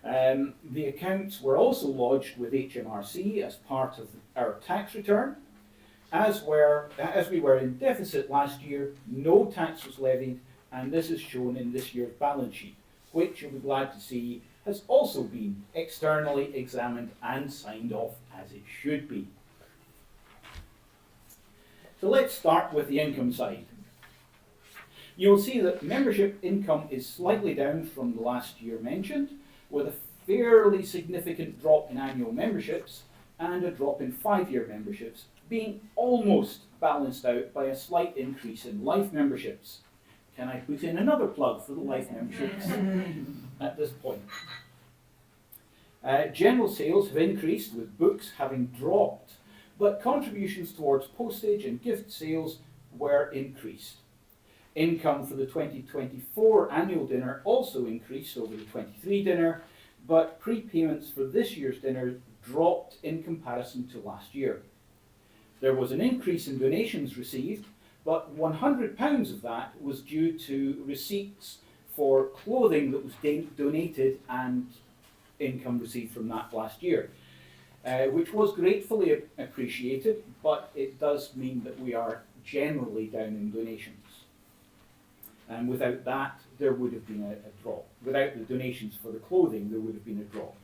The accounts were also lodged with HMRC as part of our tax return. As we were in deficit last year, no tax was levied, and this is shown in this year's balance sheet, which you'll be glad to see has also been externally examined and signed off as it should be. So let's start with the income side. You'll see that membership income is slightly down from the last year mentioned, with a fairly significant drop in annual memberships and a drop in 5-year memberships, being almost balanced out by a slight increase in life memberships. Can I put in another plug for the life memberships at this point? General sales have increased, with books having dropped, but contributions towards postage and gift sales were increased. Income for the 2024 annual dinner also increased over the 23 dinner, but prepayments for this year's dinner dropped in comparison to last year. There was an increase in donations received, but £100 of that was due to receipts for clothing that was donated and income received from that last year, which was gratefully appreciated, but it does mean that we are generally down in donations. And without that, there would have been a drop. Without the donations for the clothing, there would have been a drop.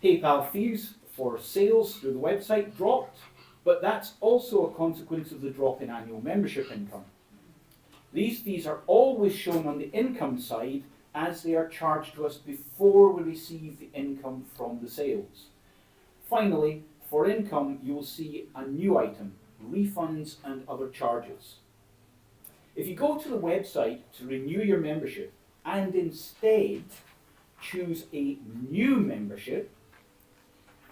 PayPal fees for sales through the website dropped, but that's also a consequence of the drop in annual membership income. These fees are always shown on the income side as they are charged to us before we receive the income from the sales. Finally, for income, you will see a new item, refunds and other charges. If you go to the website to renew your membership and instead choose a new membership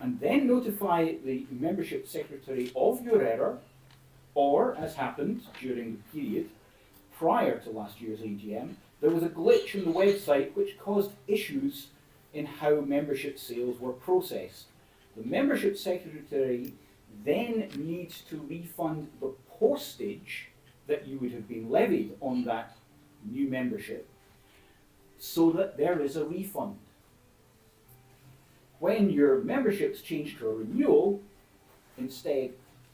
and then notify the membership secretary of your error, or as happened during the period prior to last year's AGM, there was a glitch in the website which caused issues in how membership sales were processed. The membership secretary then needs to refund the postage that you would have been levied on that new membership so that there is a refund. When your membership's changed to a renewal, instead,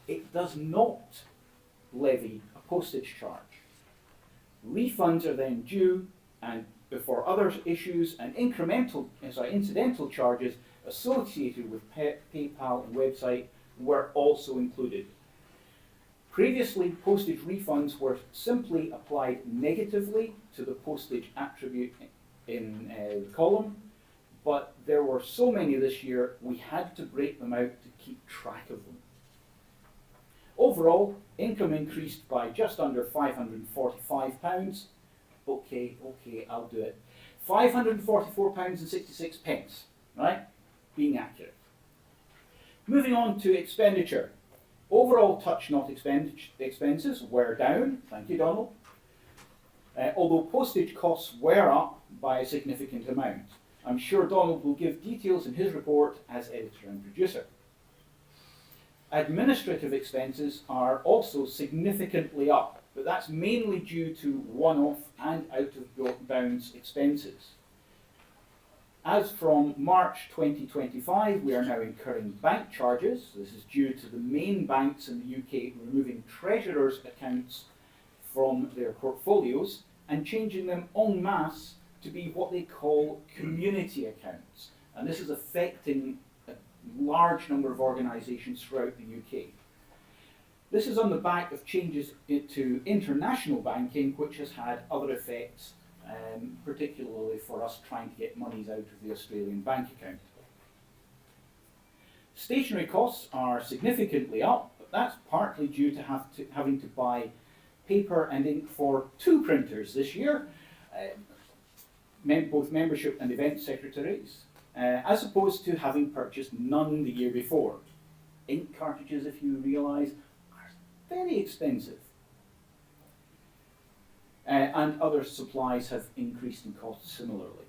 it does not levy a postage charge. Refunds are then due, and for other issues and incidental charges associated with PayPal and website were also included. Previously, postage refunds were simply applied negatively to the postage attribute in the column, but there were so many this year we had to break them out to keep track of them. Overall, income increased by just under £545. Okay, I'll do it. £544.66, right? Being accurate. Moving on to expenditure. Overall touch-not expenses were down, thank you Donald, although postage costs were up by a significant amount. I'm sure Donald will give details in his report as editor and producer. Administrative expenses are also significantly up, but that's mainly due to one-off and out-of-bounds expenses. As from March 2025, we are now incurring bank charges. This is due to the main banks in the UK removing treasurers' accounts from their portfolios and changing them en masse to be what they call community accounts. And this is affecting a large number of organisations throughout the UK. This is on the back of changes to international banking, which has had other effects, particularly for us trying to get monies out of the Australian bank account. Stationery costs are significantly up, but that's partly due to having to buy paper and ink for 2 printers this year, both membership and event secretaries, as opposed to having purchased none the year before. Ink cartridges, if you realise, are very expensive. And other supplies have increased in cost similarly.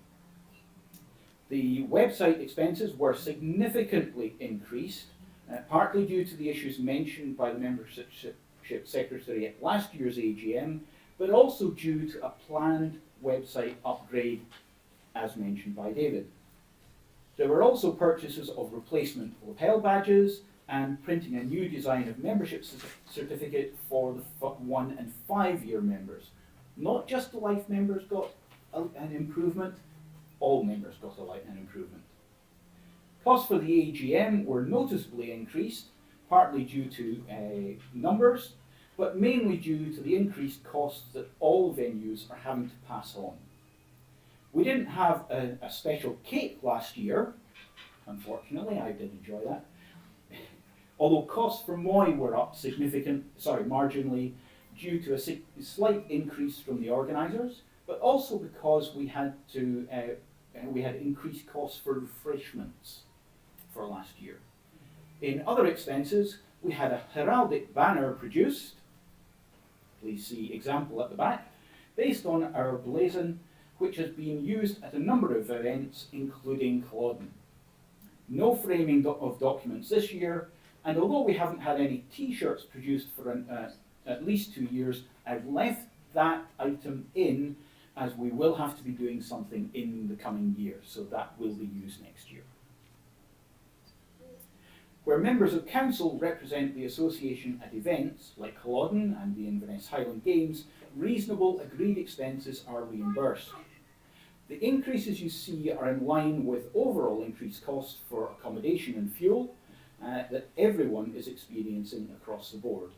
The website expenses were significantly increased, partly due to the issues mentioned by the membership secretary at last year's AGM, but also due to a planned website upgrade, as mentioned by David. There were also purchases of replacement lapel badges and printing a new design of membership certificate for the 1 and 5 year members. Not just the life members got an improvement, all members got an improvement. Costs for the AGM were noticeably increased, partly due to numbers, but mainly due to the increased costs that all venues are having to pass on. We didn't have a special cake last year, unfortunately. I did enjoy that. Although costs for Moy were up marginally, due to a slight increase from the organisers, but also because we had increased costs for refreshments for last year. In other expenses, we had a heraldic banner produced, please see example at the back, based on our blazon, which has been used at a number of events, including Culloden. No framing of documents this year, and although we haven't had any t-shirts produced for at least 2 years, I've left that item in, as we will have to be doing something in the coming year, so that will be used next year. Where members of council represent the association at events like Culloden and the Inverness Highland Games, reasonable agreed expenses are reimbursed. The increases you see are in line with overall increased costs for accommodation and fuel that everyone is experiencing across the board.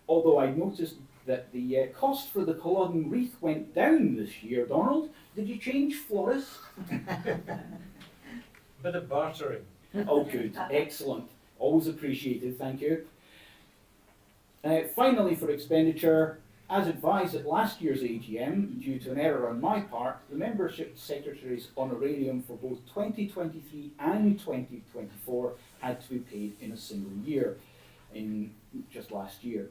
Although I noticed that the cost for the Culloden wreath went down this year, Donald. Did you change florist? Bit of bartering. Oh, good. Excellent. Always appreciated. Thank you. Finally, for expenditure, as advised at last year's AGM, due to an error on my part, the membership secretary's honorarium for both 2023 and 2024 had to be paid in a single year, in just last year.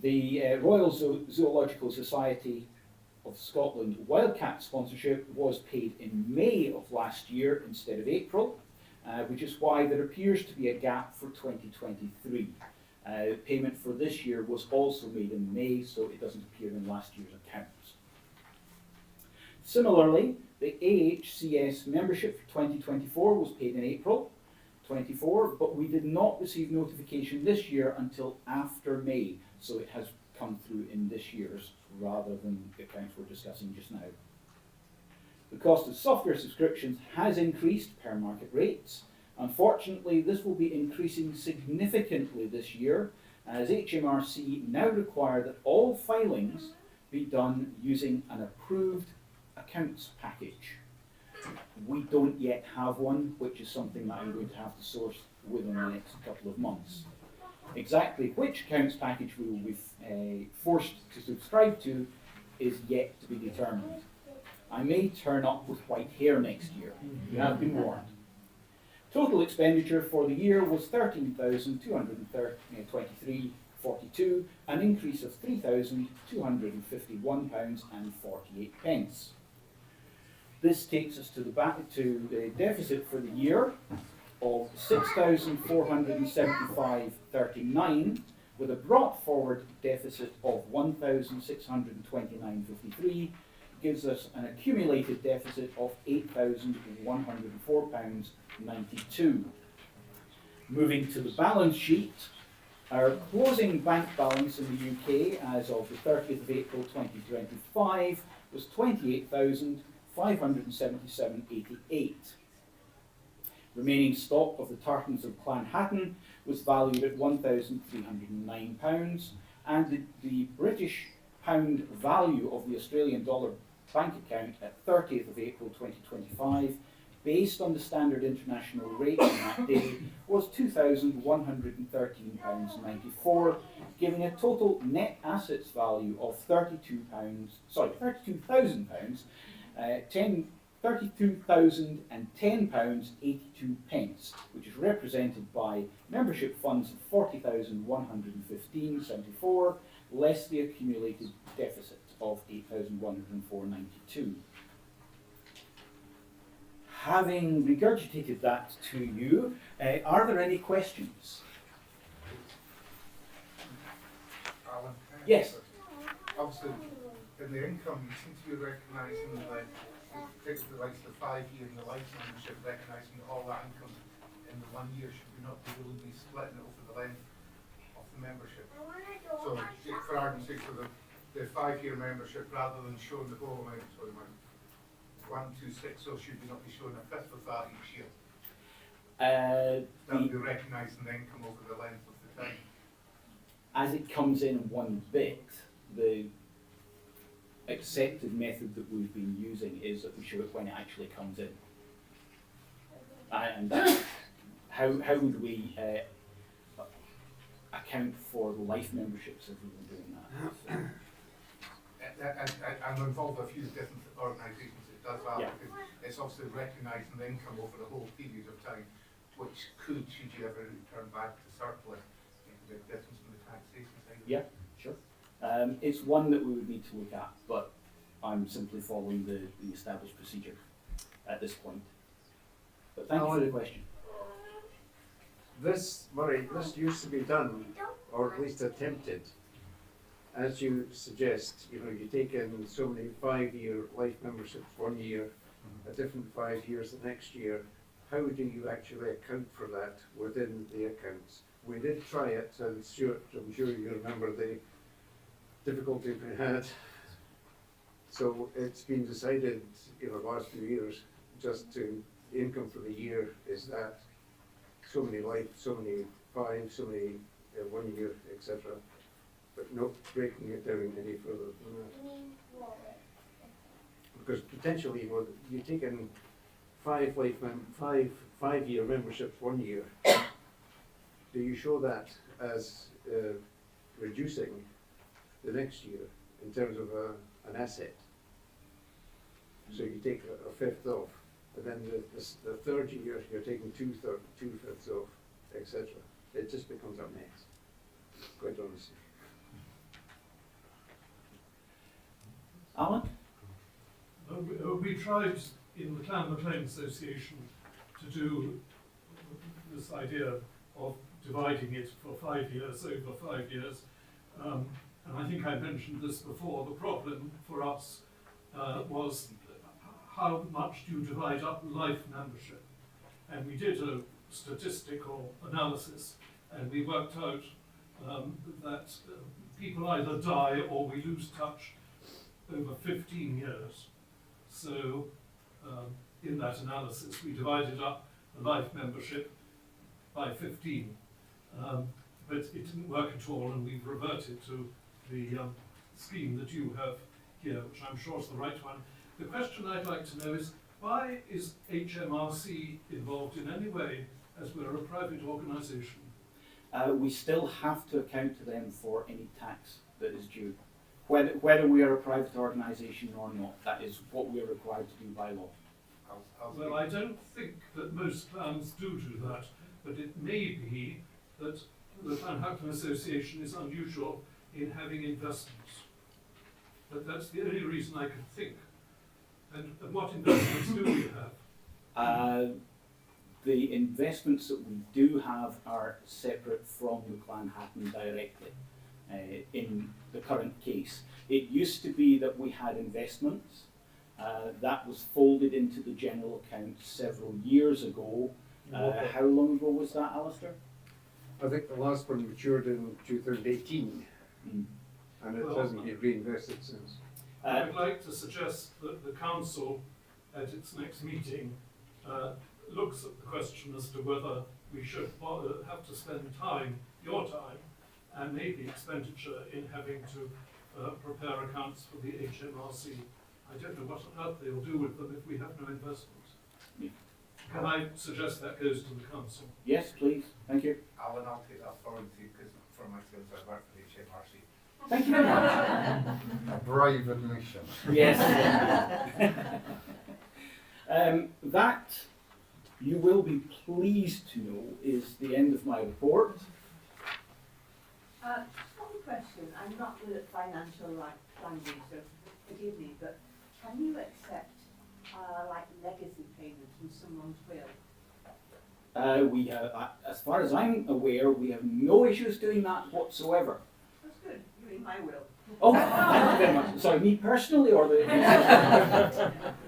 The Royal Zoological Society of Scotland Wildcat sponsorship was paid in May of last year instead of April, which is why there appears to be a gap for 2023. Payment for this year was also made in May, so it doesn't appear in last year's accounts. Similarly, the AHCS membership for 2024 was paid in April 24, but we did not receive notification this year until after May, so it has come through in this year's rather than the accounts we're discussing just now. The cost of software subscriptions has increased per market rates. Unfortunately, this will be increasing significantly this year, as HMRC now require that all filings be done using an approved accounts package. We don't yet have one, which is something that I'm going to have to source within the next couple of months. Exactly which accounts package we will be forced to subscribe to is yet to be determined. I may turn up with white hair next year. You have been warned. Total expenditure for the year was £13,223.42, an increase of £3,251.48. This takes us to the deficit for the year of £6,475.39, with a brought forward deficit of £1,629.53, gives us an accumulated deficit of £8,104.92. Moving to the balance sheet, our closing bank balance in the UK as of the 30th of April 2025 was £28,577.88. Remaining stock of the tartans of Clan Hatton was valued at £1,309, and the British pound value of the Australian dollar bank account at 30th of April 2025, based on the standard international rate on that day, was £2,113.94, giving a total net assets value of £32,010, £32,010.82, which is represented by membership funds of £40,115.74, less the accumulated deficit of £8,104.92. Having regurgitated that to you, are there any questions? Alan? Yes. Obviously, in the income, you seem to be recognising that, particularly like the 5-year and the life membership, recognising that all that income in the 1 year should we not be really be splitting it over the length of the membership. So, for argument's sake, for the 5-year membership, rather than showing the whole amount, 126, so should we not be showing a fifth of that each year? That would be recognising the income over the length of the time. As it comes in one bit, the accepted method that we've been using is that we show it when it actually comes in. And how would we account for life memberships if we were doing that? I'm involved with a few different organisations that does that, Yeah. because it's obviously recognising the income over the whole period of time, which could, should you ever return back to surplus, make a big difference in the taxation side of it. Yeah, sure. It's one that we would need to look at, but I'm simply following the established procedure at this point. But thank you for the question. This used to be done, or at least attempted, as you suggest. You take in so many 5-year life memberships 1 year, a different 5 years the next year. How do you actually account for that within the accounts? We did try it, and Stuart, I'm sure you remember the difficulty we had. So it's been decided in the last few years, just to, the income for the year is that, so many life, so many 5, so many 1 year, etc. But not breaking it down any further than that. Because potentially, well, you take in 5-year memberships 1 year. Do you show that as reducing the next year in terms of an asset? So you take a fifth off, and then the third year you're taking two fifths off, etc. It just becomes a mess, quite honestly. Alan? We tried in the Clan MacLean Association to do this idea of dividing it for 5 years, over 5 years. And I think I mentioned this before. The problem for us was how much do you divide up life membership? And we did a statistical analysis, and we worked out that people either die or we lose touch over 15 years. So in that analysis, we divided up the life membership by 15. But it didn't work at all, and we've reverted to the scheme that you have here, which I'm sure is the right one. The question I'd like to know is, why is HMRC involved in any way, as we're a private organisation? We still have to account to them for any tax that is due. Whether we are a private organisation or not, that is what we are required to do by law. Well, I don't think that most clans do that, but it may be that the Clan Hackman Association is unusual in having investments. But that's the only reason I could think. And what investments do we have? The investments that we do have are separate from the Clan Hackman directly. In the current case, it used to be that we had investments. That was folded into the general account several years ago. How long ago was that, Alistair? I think the last one matured in 2018, and it hasn't been reinvested since. I'd like to suggest that the council, at its next meeting, looks at the question as to whether we should have to spend time, your time, and maybe expenditure in having to prepare accounts for the HMRC. I don't know what on earth they'll do with them if we have no investment. Yeah. Can I suggest that goes to the council? Yes, please. Thank you. Alan, I'll take that forward to you because for myself I work for the HMRC. Thank you very much. A brave admission. Yes. That, you will be pleased to know, is the end of my report. One question. I'm not good at financial language, so forgive me, but can you accept like legacy payments from someone's will? We as far as I'm aware, we have no issues doing that whatsoever. That's good. You're in my will. Oh, thank you very much. Sorry, me personally or the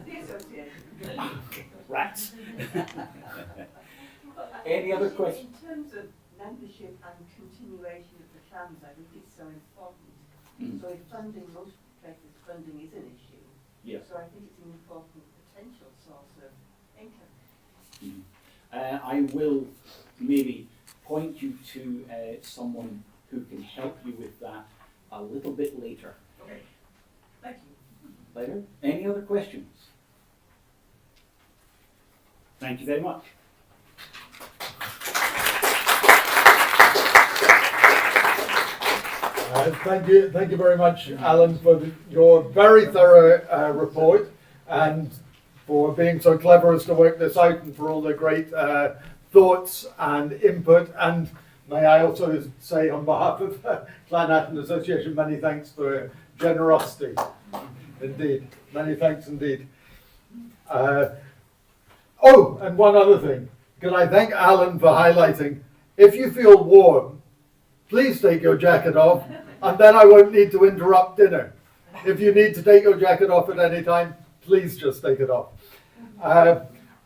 The association. rats? Any other questions? In terms of membership and continuation of the clans, I think it's so important. So if funding, most places funding is an issue. Yeah. So I think it's an important potential source of income. I will maybe point you to someone who can help you with that a little bit later. Okay. Thank you. Later. Any other questions? Thank you very much. Thank you very much, Alan, for your very thorough report, and for being so clever as to work this out, and for all the great thoughts and input. And may I also say, on behalf of Clan Hackman Association, many thanks for generosity. Indeed, many thanks indeed. Oh, and one other thing. Can I thank Alan for highlighting, if you feel warm, please take your jacket off, and then I won't need to interrupt dinner. If you need to take your jacket off at any time, please just take it off.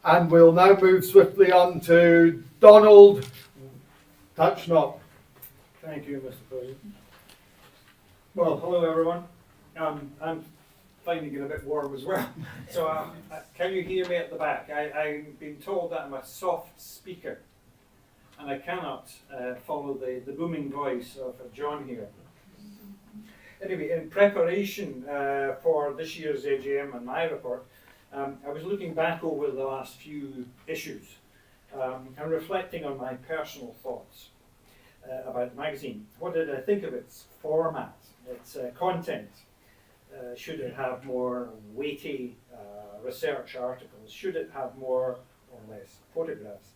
And we'll now move swiftly on to Donald Touchnop. Thank you, Mr. President. Well, hello everyone. I'm finding it a bit warm as well. So can you hear me at the back? I've been told that I'm a soft speaker. and I cannot follow the booming voice of John here. Anyway, in preparation for this year's AGM and my report, I was looking back over the last few issues and reflecting on my personal thoughts about the magazine. What did I think of its format, its content? Should it have more weighty research articles? Should it have more or less photographs?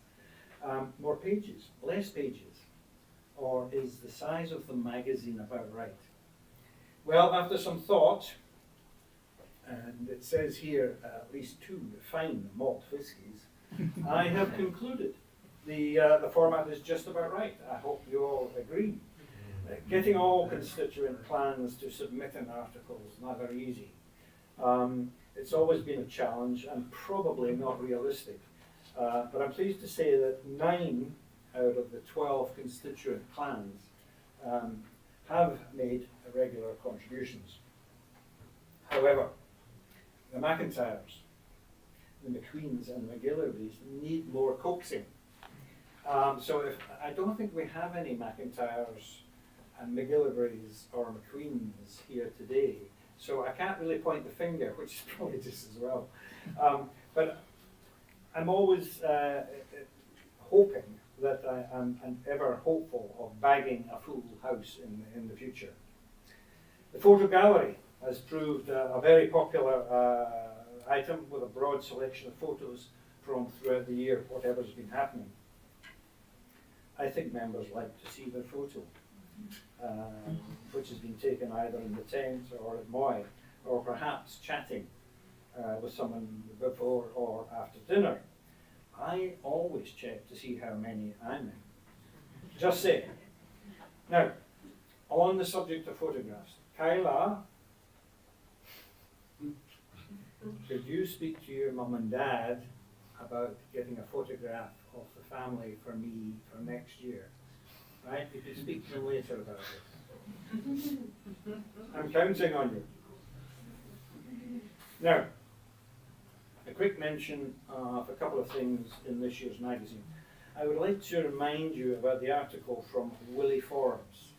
More pages, less pages? Or is the size of the magazine about right? Well, after some thought, and it says here at least 2 fine malt whiskies, I have concluded the format is just about right. I hope you all agree. Getting all constituent plans to submit an article is never easy. It's always been a challenge and probably not realistic. But I'm pleased to say that 9 out of the 12 constituent clans have made regular contributions. However, the McIntyres, the McQueens and the McGillivrys need more coaxing. So I don't think we have any McIntyres and McGillivrys or McQueens here today. So I can't really point the finger, which is probably just as well. But I'm always hoping that I'm ever hopeful of bagging a full house in the future. The photo gallery has proved a very popular item with a broad selection of photos from throughout the year, whatever's been happening. I think members like to see their photo, which has been taken either in the tent or at Moy, or perhaps chatting with someone before or after dinner. I always check to see how many I'm in. Just saying. Now, on the subject of photographs, Kyla, could you speak to your mum and dad about getting a photograph of the family for me for next year? Right? You could speak to them later about it. I'm counting on you. Now, a quick mention of a couple of things in this year's magazine. I would like to remind you about the article from Willie Forbes,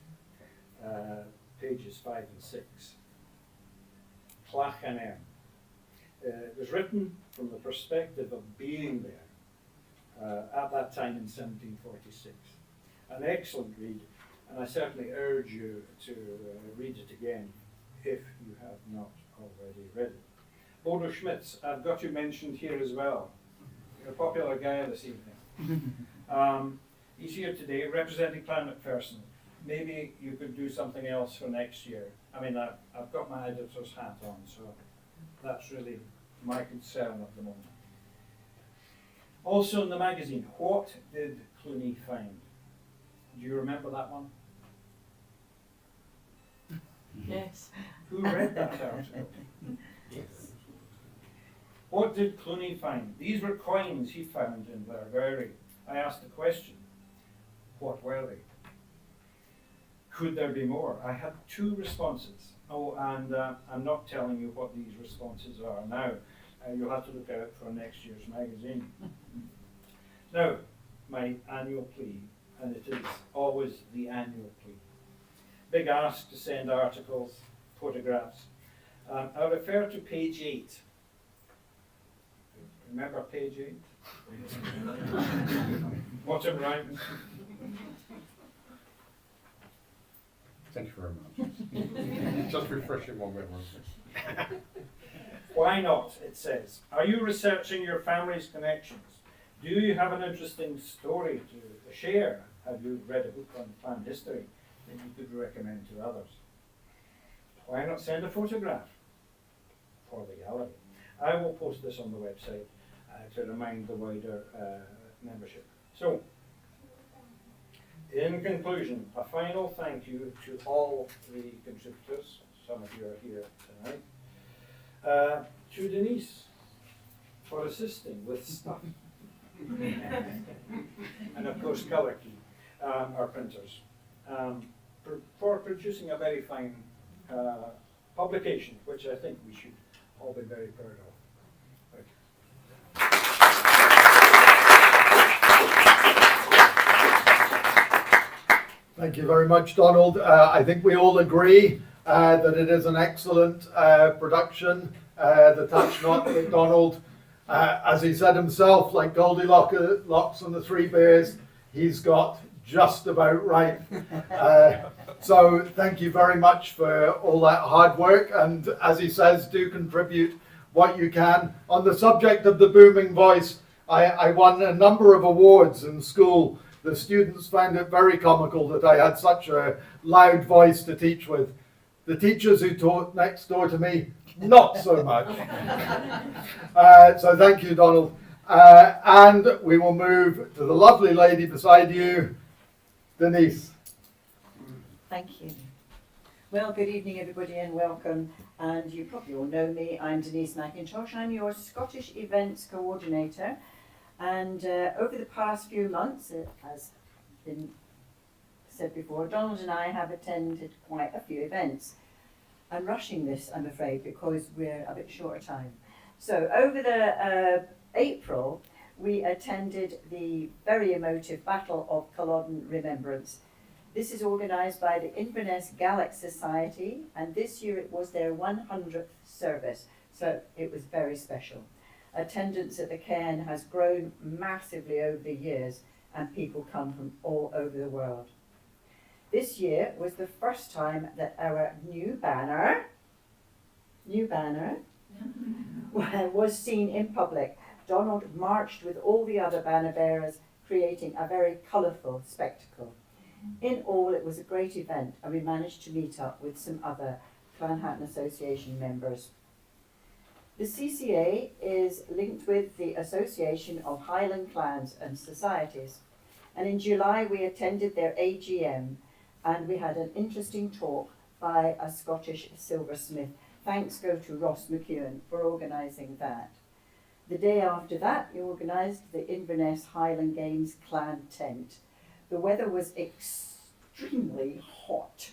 pages 5 and 6. Clachanem. It was written from the perspective of being there at that time in 1746. An excellent read, and I certainly urge you to read it again if you have not already read it. Bodo Schmitz, I've got you mentioned here as well. You're a popular guy this evening. He's here today representing Clan McPherson. Maybe you could do something else for next year. I mean, I've got my editor's hat on, so that's really my concern at the moment. Also in the magazine, what did Clooney find? Do you remember that one? Yes. Who read that article? Yes. What did Clooney find? These were coins he found in Blairgowrie. I asked the question, what were they? Could there be more? I had 2 responses. Oh, and I'm not telling you what these responses are now. You'll have to look out for next year's magazine. Now, my annual plea, and it is always the annual plea. Big ask to send articles, photographs. I'll refer to page 8. Remember page 8? Bottom right. Thank you very much. Just refreshing my memory. Why not, it says. Are you researching your family's connections? Do you have an interesting story to share? Have you read a book on clan history that you could recommend to others? Why not send a photograph for the gallery? I will post this on the website to remind the wider membership. So, in conclusion, a final thank you to all the contributors. Some of you are here tonight. To Denise for assisting with stuff. And of course Colour Key, our printers, for producing a very fine publication, which I think we should all be very proud of. Thank you. Thank you very much, Donald. I think we all agree that it is an excellent production. The touch knot with Donald, as he said himself, like Goldilocks and the Three Bears, he's got just about right. So thank you very much for all that hard work, and as he says, do contribute what you can. On the subject of the booming voice, I won a number of awards in school. The students found it very comical that I had such a loud voice to teach with. The teachers who taught next door to me, not so much. So thank you, Donald. And we will move to the lovely lady beside you, Denise. Thank you. Well, good evening, everybody, and welcome. And you probably all know me. I'm Denise McIntosh. I'm your Scottish Events Coordinator. And over the past few months, it has been said before, Donald and I have attended quite a few events. I'm rushing this, I'm afraid, because we're a bit short of time. So over the April, we attended the very emotive Battle of Culloden Remembrance. This is organised by the Inverness Gaelic Society, and this year it was their 100th service, so it was very special. Attendance at the cairn has grown massively over the years, and people come from all over the world. This year was the first time that our new banner was seen in public. Donald marched with all the other banner bearers, creating a very colourful spectacle. In all, it was a great event, and we managed to meet up with some other Clanhatton Association members. The CCA is linked with the Association of Highland Clans and Societies, and in July we attended their AGM, and we had an interesting talk by a Scottish silversmith. Thanks go to Ross McEwen for organising that. The day after that, we organised the Inverness Highland Games clan tent. The weather was extremely hot.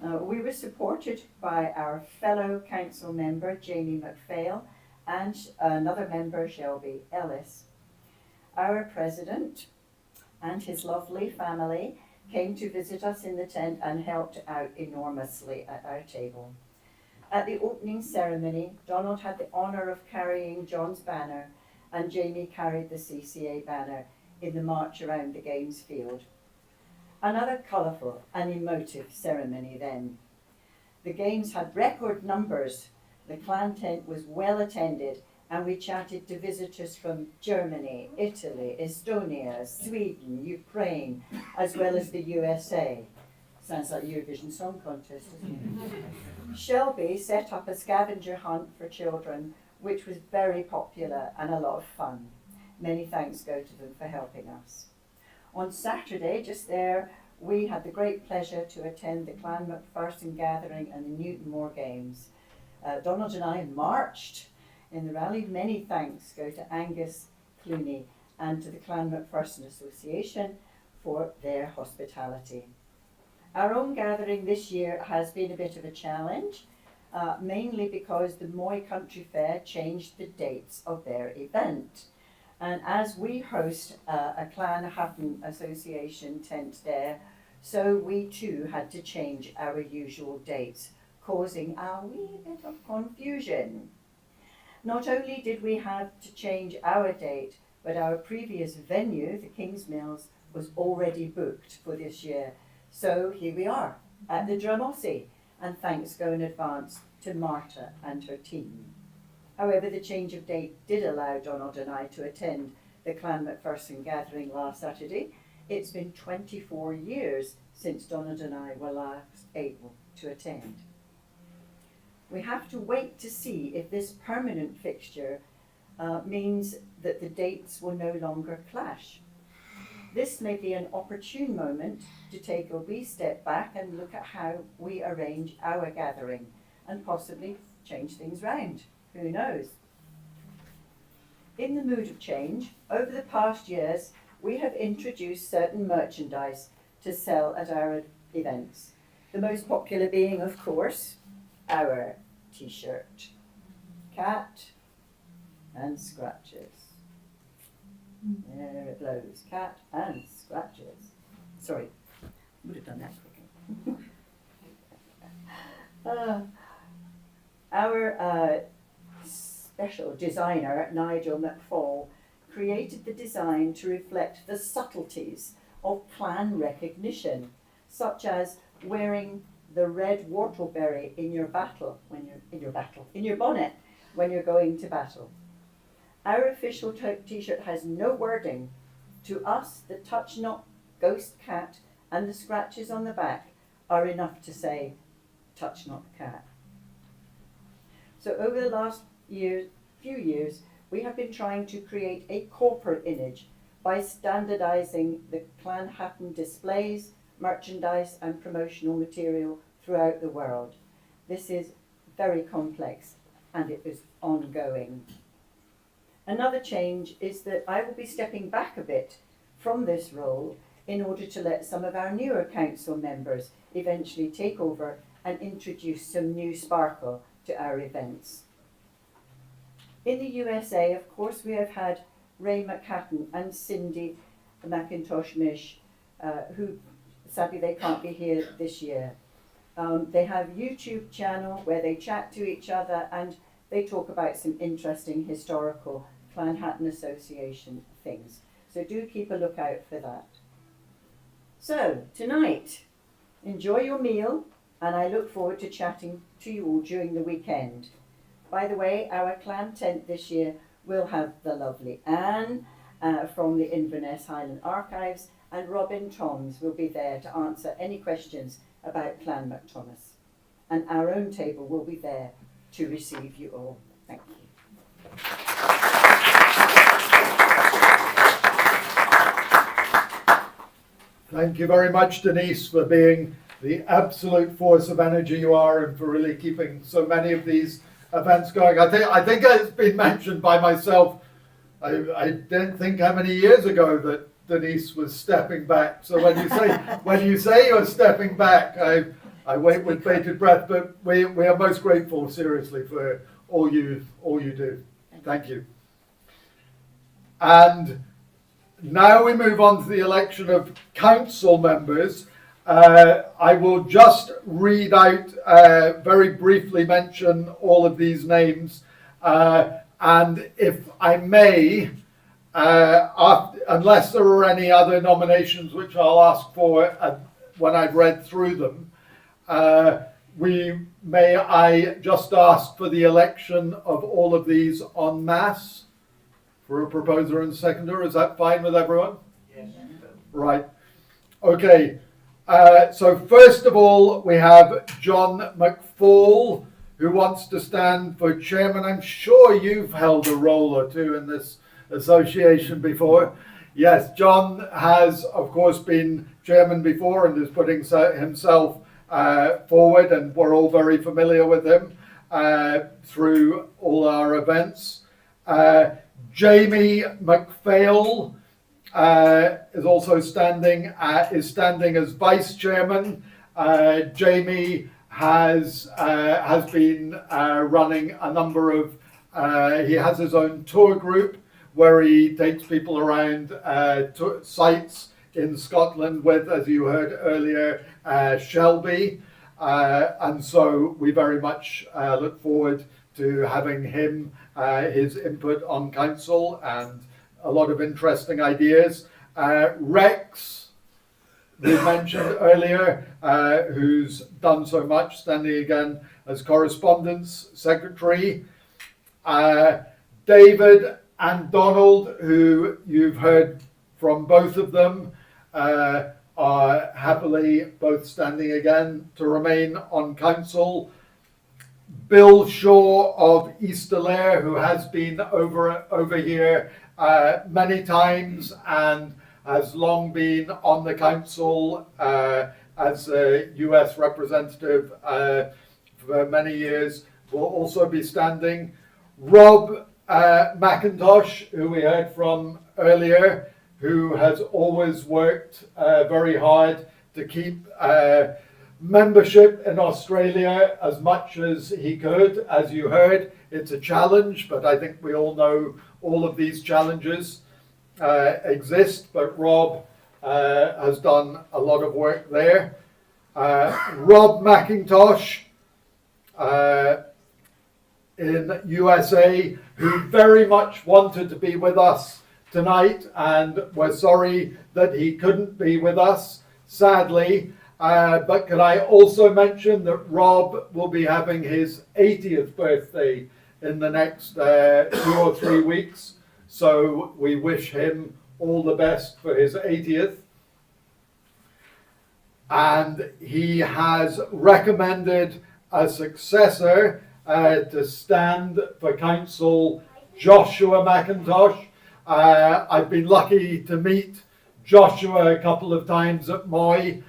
We were supported by our fellow council member, Jamie McPhail, and another member, Shelby Ellis. Our president and his lovely family came to visit us in the tent and helped out enormously at our table. At the opening ceremony, Donald had the honour of carrying John's banner, and Jamie carried the CCA banner in the march around the games field. Another colourful and emotive ceremony then. The games had record numbers. The clan tent was well attended, and we chatted to visitors from Germany, Italy, Estonia, Sweden, Ukraine, as well as the USA. Sounds like Eurovision Song Contest, doesn't it? Shelby set up a scavenger hunt for children, which was very popular and a lot of fun. Many thanks go to them for helping us. On Saturday, just there, we had the great pleasure to attend the Clan McPherson Gathering and the Newtonmore Games. Donald and I marched in the rally. Many thanks go to Angus Clooney and to the Clan McPherson Association for their hospitality. Our own gathering this year has been a bit of a challenge, mainly because the Moy Country Fair changed the dates of their event. And as we host a Clanhatton Association tent there, so we too had to change our usual dates, causing a wee bit of confusion. Not only did we have to change our date, but our previous venue, the King's Mills, was already booked for this year. So here we are at the Drummossie, and thanks go in advance to Marta and her team. However, the change of date did allow Donald and I to attend the Clan McPherson Gathering last Saturday. It's been 24 years since Donald and I were last able to attend. We have to wait to see if this permanent fixture means that the dates will no longer clash. This may be an opportune moment to take a wee step back and look at how we arrange our gathering and possibly change things round. Who knows? In the mood of change, over the past years, we have introduced certain merchandise to sell at our events. The most popular being, of course, our t-shirt, cat and scratches. There it blows, cat and scratches. Sorry, Would have done that quickly. Our special designer, Nigel McFall, created the design to reflect the subtleties of clan recognition, such as wearing the red whortleberry in your bonnet when you're going to battle. Our official t-shirt has no wording. To us, the touch not ghost cat and the scratches on the back are enough to say, touch not cat. So over the last few years, we have been trying to create a corporate image by standardising the Clan Hatton displays, merchandise and promotional material throughout the world. This is very complex and it is ongoing. Another change is that I will be stepping back a bit from this role in order to let some of our newer council members eventually take over and introduce some new sparkle to our events. In the USA, of course, we have had Ray McHatton and Cindy McIntosh-Mish, who sadly they can't be here this year. They have a YouTube channel where they chat to each other and they talk about some interesting historical Clan Hatton Association things. So do keep a lookout for that. So tonight, enjoy your meal and I look forward to chatting to you all during the weekend. By the way, our clan tent this year will have the lovely Anne from the Inverness Highland Archives, and Robin Toms will be there to answer any questions about Clan McThomas. And our own table will be there to receive you all. Thank you. Thank you very much, Denise, for being the absolute force of energy you are and for really keeping so many of these events going. I think it's been mentioned by myself. I didn't think how many years ago that Denise was stepping back. So when you say you're stepping back, I wait with bated breath. But we are most grateful, seriously, for all you do. Thank you. And now we move on to the election of council members. I will just read out, very briefly mention all of these names. And if I may, unless there are any other nominations which I'll ask for when I've read through them, I just ask for the election of all of these en masse for a proposer and seconder. Is that fine with everyone? Yes. Right. Okay. So first of all, we have John McFall, who wants to stand for chairman. I'm sure you've held a role or two in this association before. Yes, John has, of course, been chairman before and is putting himself forward, and we're all very familiar with him through all our events. Jamie McPhail is also standing as vice chairman. Jamie has been running a number of. He has his own tour group where he takes people around sites in Scotland with, as you heard earlier, Shelby, and so we very much look forward to having him, his input on council, and a lot of interesting ideas. Rex, we mentioned earlier, who's done so much, standing again as correspondence secretary. David and Donald, who you've heard from both of them, are happily both standing again to remain on council. Bill Shaw of Easterlair, who has been over here many times and has long been on the council as a US representative for many years, will also be standing. Rob McIntosh, who we heard from earlier, who has always worked very hard to keep membership in Australia as much as he could. As you heard, it's a challenge, but I think we all know all of these challenges exist. But Rob has done a lot of work there. Rob McIntosh in USA, who very much wanted to be with us tonight, and we're sorry that he couldn't be with us, sadly. But can I also mention that Rob will be having his 80th birthday in the next 2 or 3 weeks. So we wish him all the best for his 80th. And he has recommended a successor to stand for council, Joshua McIntosh. I've been lucky to meet Joshua a couple of times at Moy.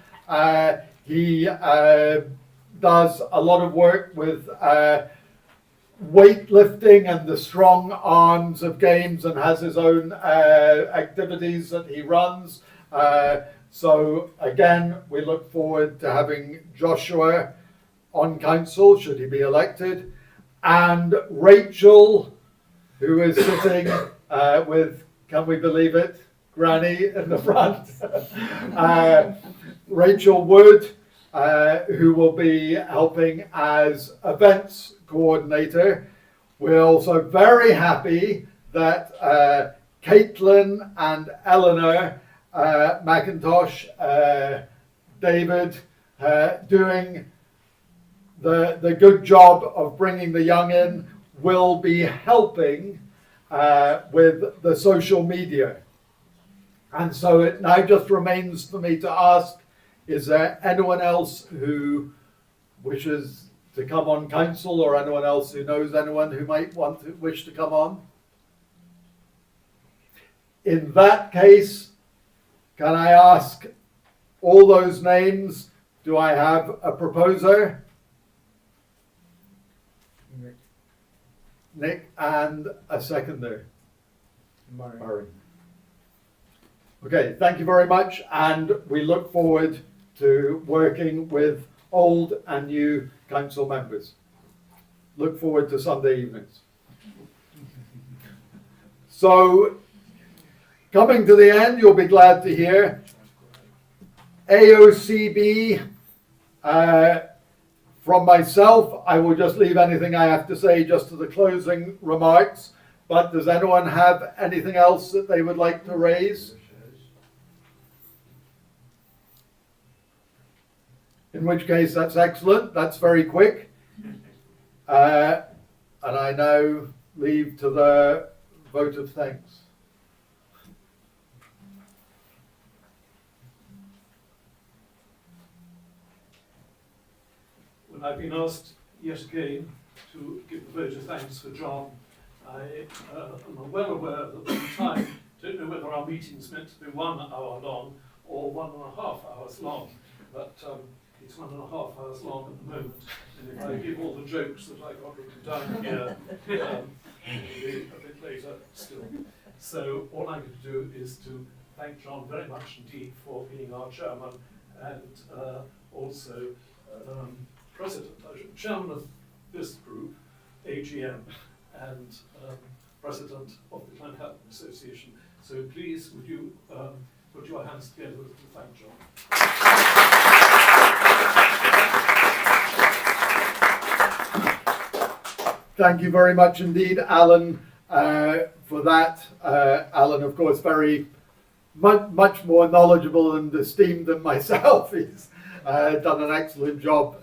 He does a lot of work with weightlifting and the strong arms of games, and has his own activities that he runs. So again, we look forward to having Joshua on council should he be elected, and Rachel, who is sitting with, can we believe it, Granny in the front. Rachel Wood, who will be helping as events coordinator. We're also very happy that Caitlin and Eleanor McIntosh, David, doing the good job of bringing the young in, will be helping with the social media. And so it now just remains for me to ask, is there anyone else who wishes to come on council, or anyone else who knows anyone who might wish to come on? In that case, can I ask all those names, do I have a proposer? Nick, and a seconder? Murray. Okay, thank you very much, and we look forward to working with old and new council members. Look forward to Sunday evenings. So, coming to the end, you'll be glad to hear AOCB. From myself, I will just leave anything I have to say just to the closing remarks. But does anyone have anything else that they would like to raise? In which case, that's excellent. That's very quick. And I now leave to the vote of thanks. When I've been asked yet again to give the vote of thanks for John, I am well aware that the time, don't know whether our meeting's meant to be 1 hour long or 1.5 hours long, but it's 1.5 hours long at the moment. And if I give all the jokes that I got written down here, it'll be a bit later still. So all I'm going to do is to thank John very much indeed for being our chairman, and also chairman of this group, AGM, and president of the Clanhatton Association. So please, would you put your hands together to thank John. Thank you very much indeed, Alan, for that. Alan, of course, very much more knowledgeable and esteemed than myself. He's done an excellent job,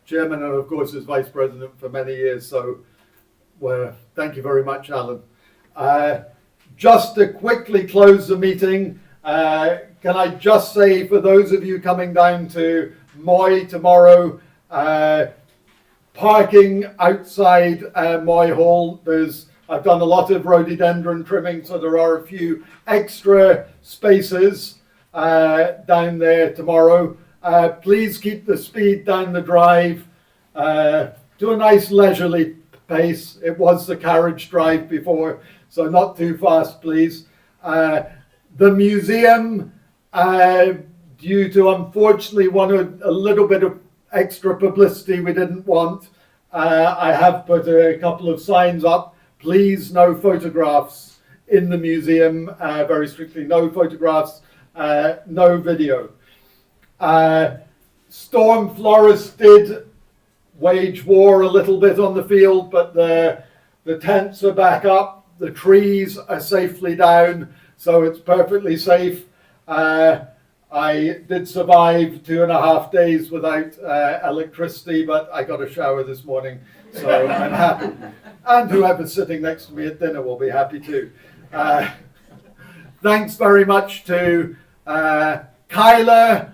chairman, and of course is vice president for many years. So thank you very much, Alan. Just to quickly close the meeting, can I just say, for those of you coming down to Moy tomorrow, parking outside Moy Hall, I've done a lot of rhododendron trimming, so there are a few extra spaces down there tomorrow. Please keep the speed down the drive to a nice leisurely pace. It was the carriage drive before, so not too fast, please. The museum, due to unfortunately a little bit of extra publicity we didn't want, I have put a couple of signs up. Please, no photographs in the museum, very strictly no photographs no video. Storm Flores did wage war a little bit on the field, but the tents are back up, the trees are safely down, so it's perfectly safe. I did survive 2.5 days without electricity, but I got a shower this morning, so I'm happy. And whoever's sitting next to me at dinner will be happy too. Thanks very much to Kyla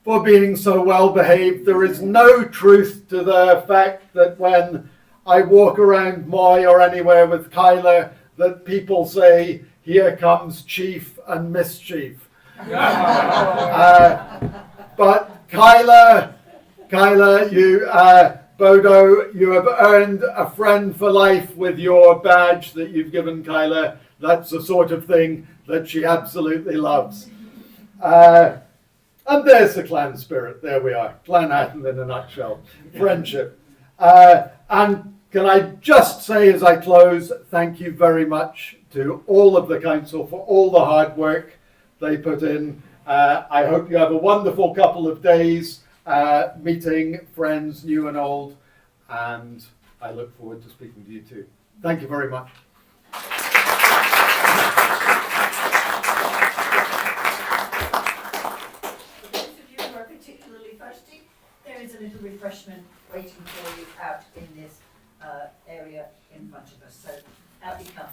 for being so well behaved. There is no truth to the fact that when I walk around Moy or anywhere with Kyla, that people say, "Here comes Chief and Mischief." But Kyla, you, Bodo, you have earned a friend for life with your badge that you've given Kyla. That's the sort of thing that she absolutely loves. And there's the clan spirit. There we are. Clanhatton in a nutshell. Friendship. And can I just say as I close, thank you very much to all of the council for all the hard work they put in. I hope you have a wonderful couple of days meeting friends new and old, and I look forward to speaking to you too. Thank you very much. For those of you who are particularly thirsty, there is a little refreshment waiting for you out in this area in front of us. So out you come.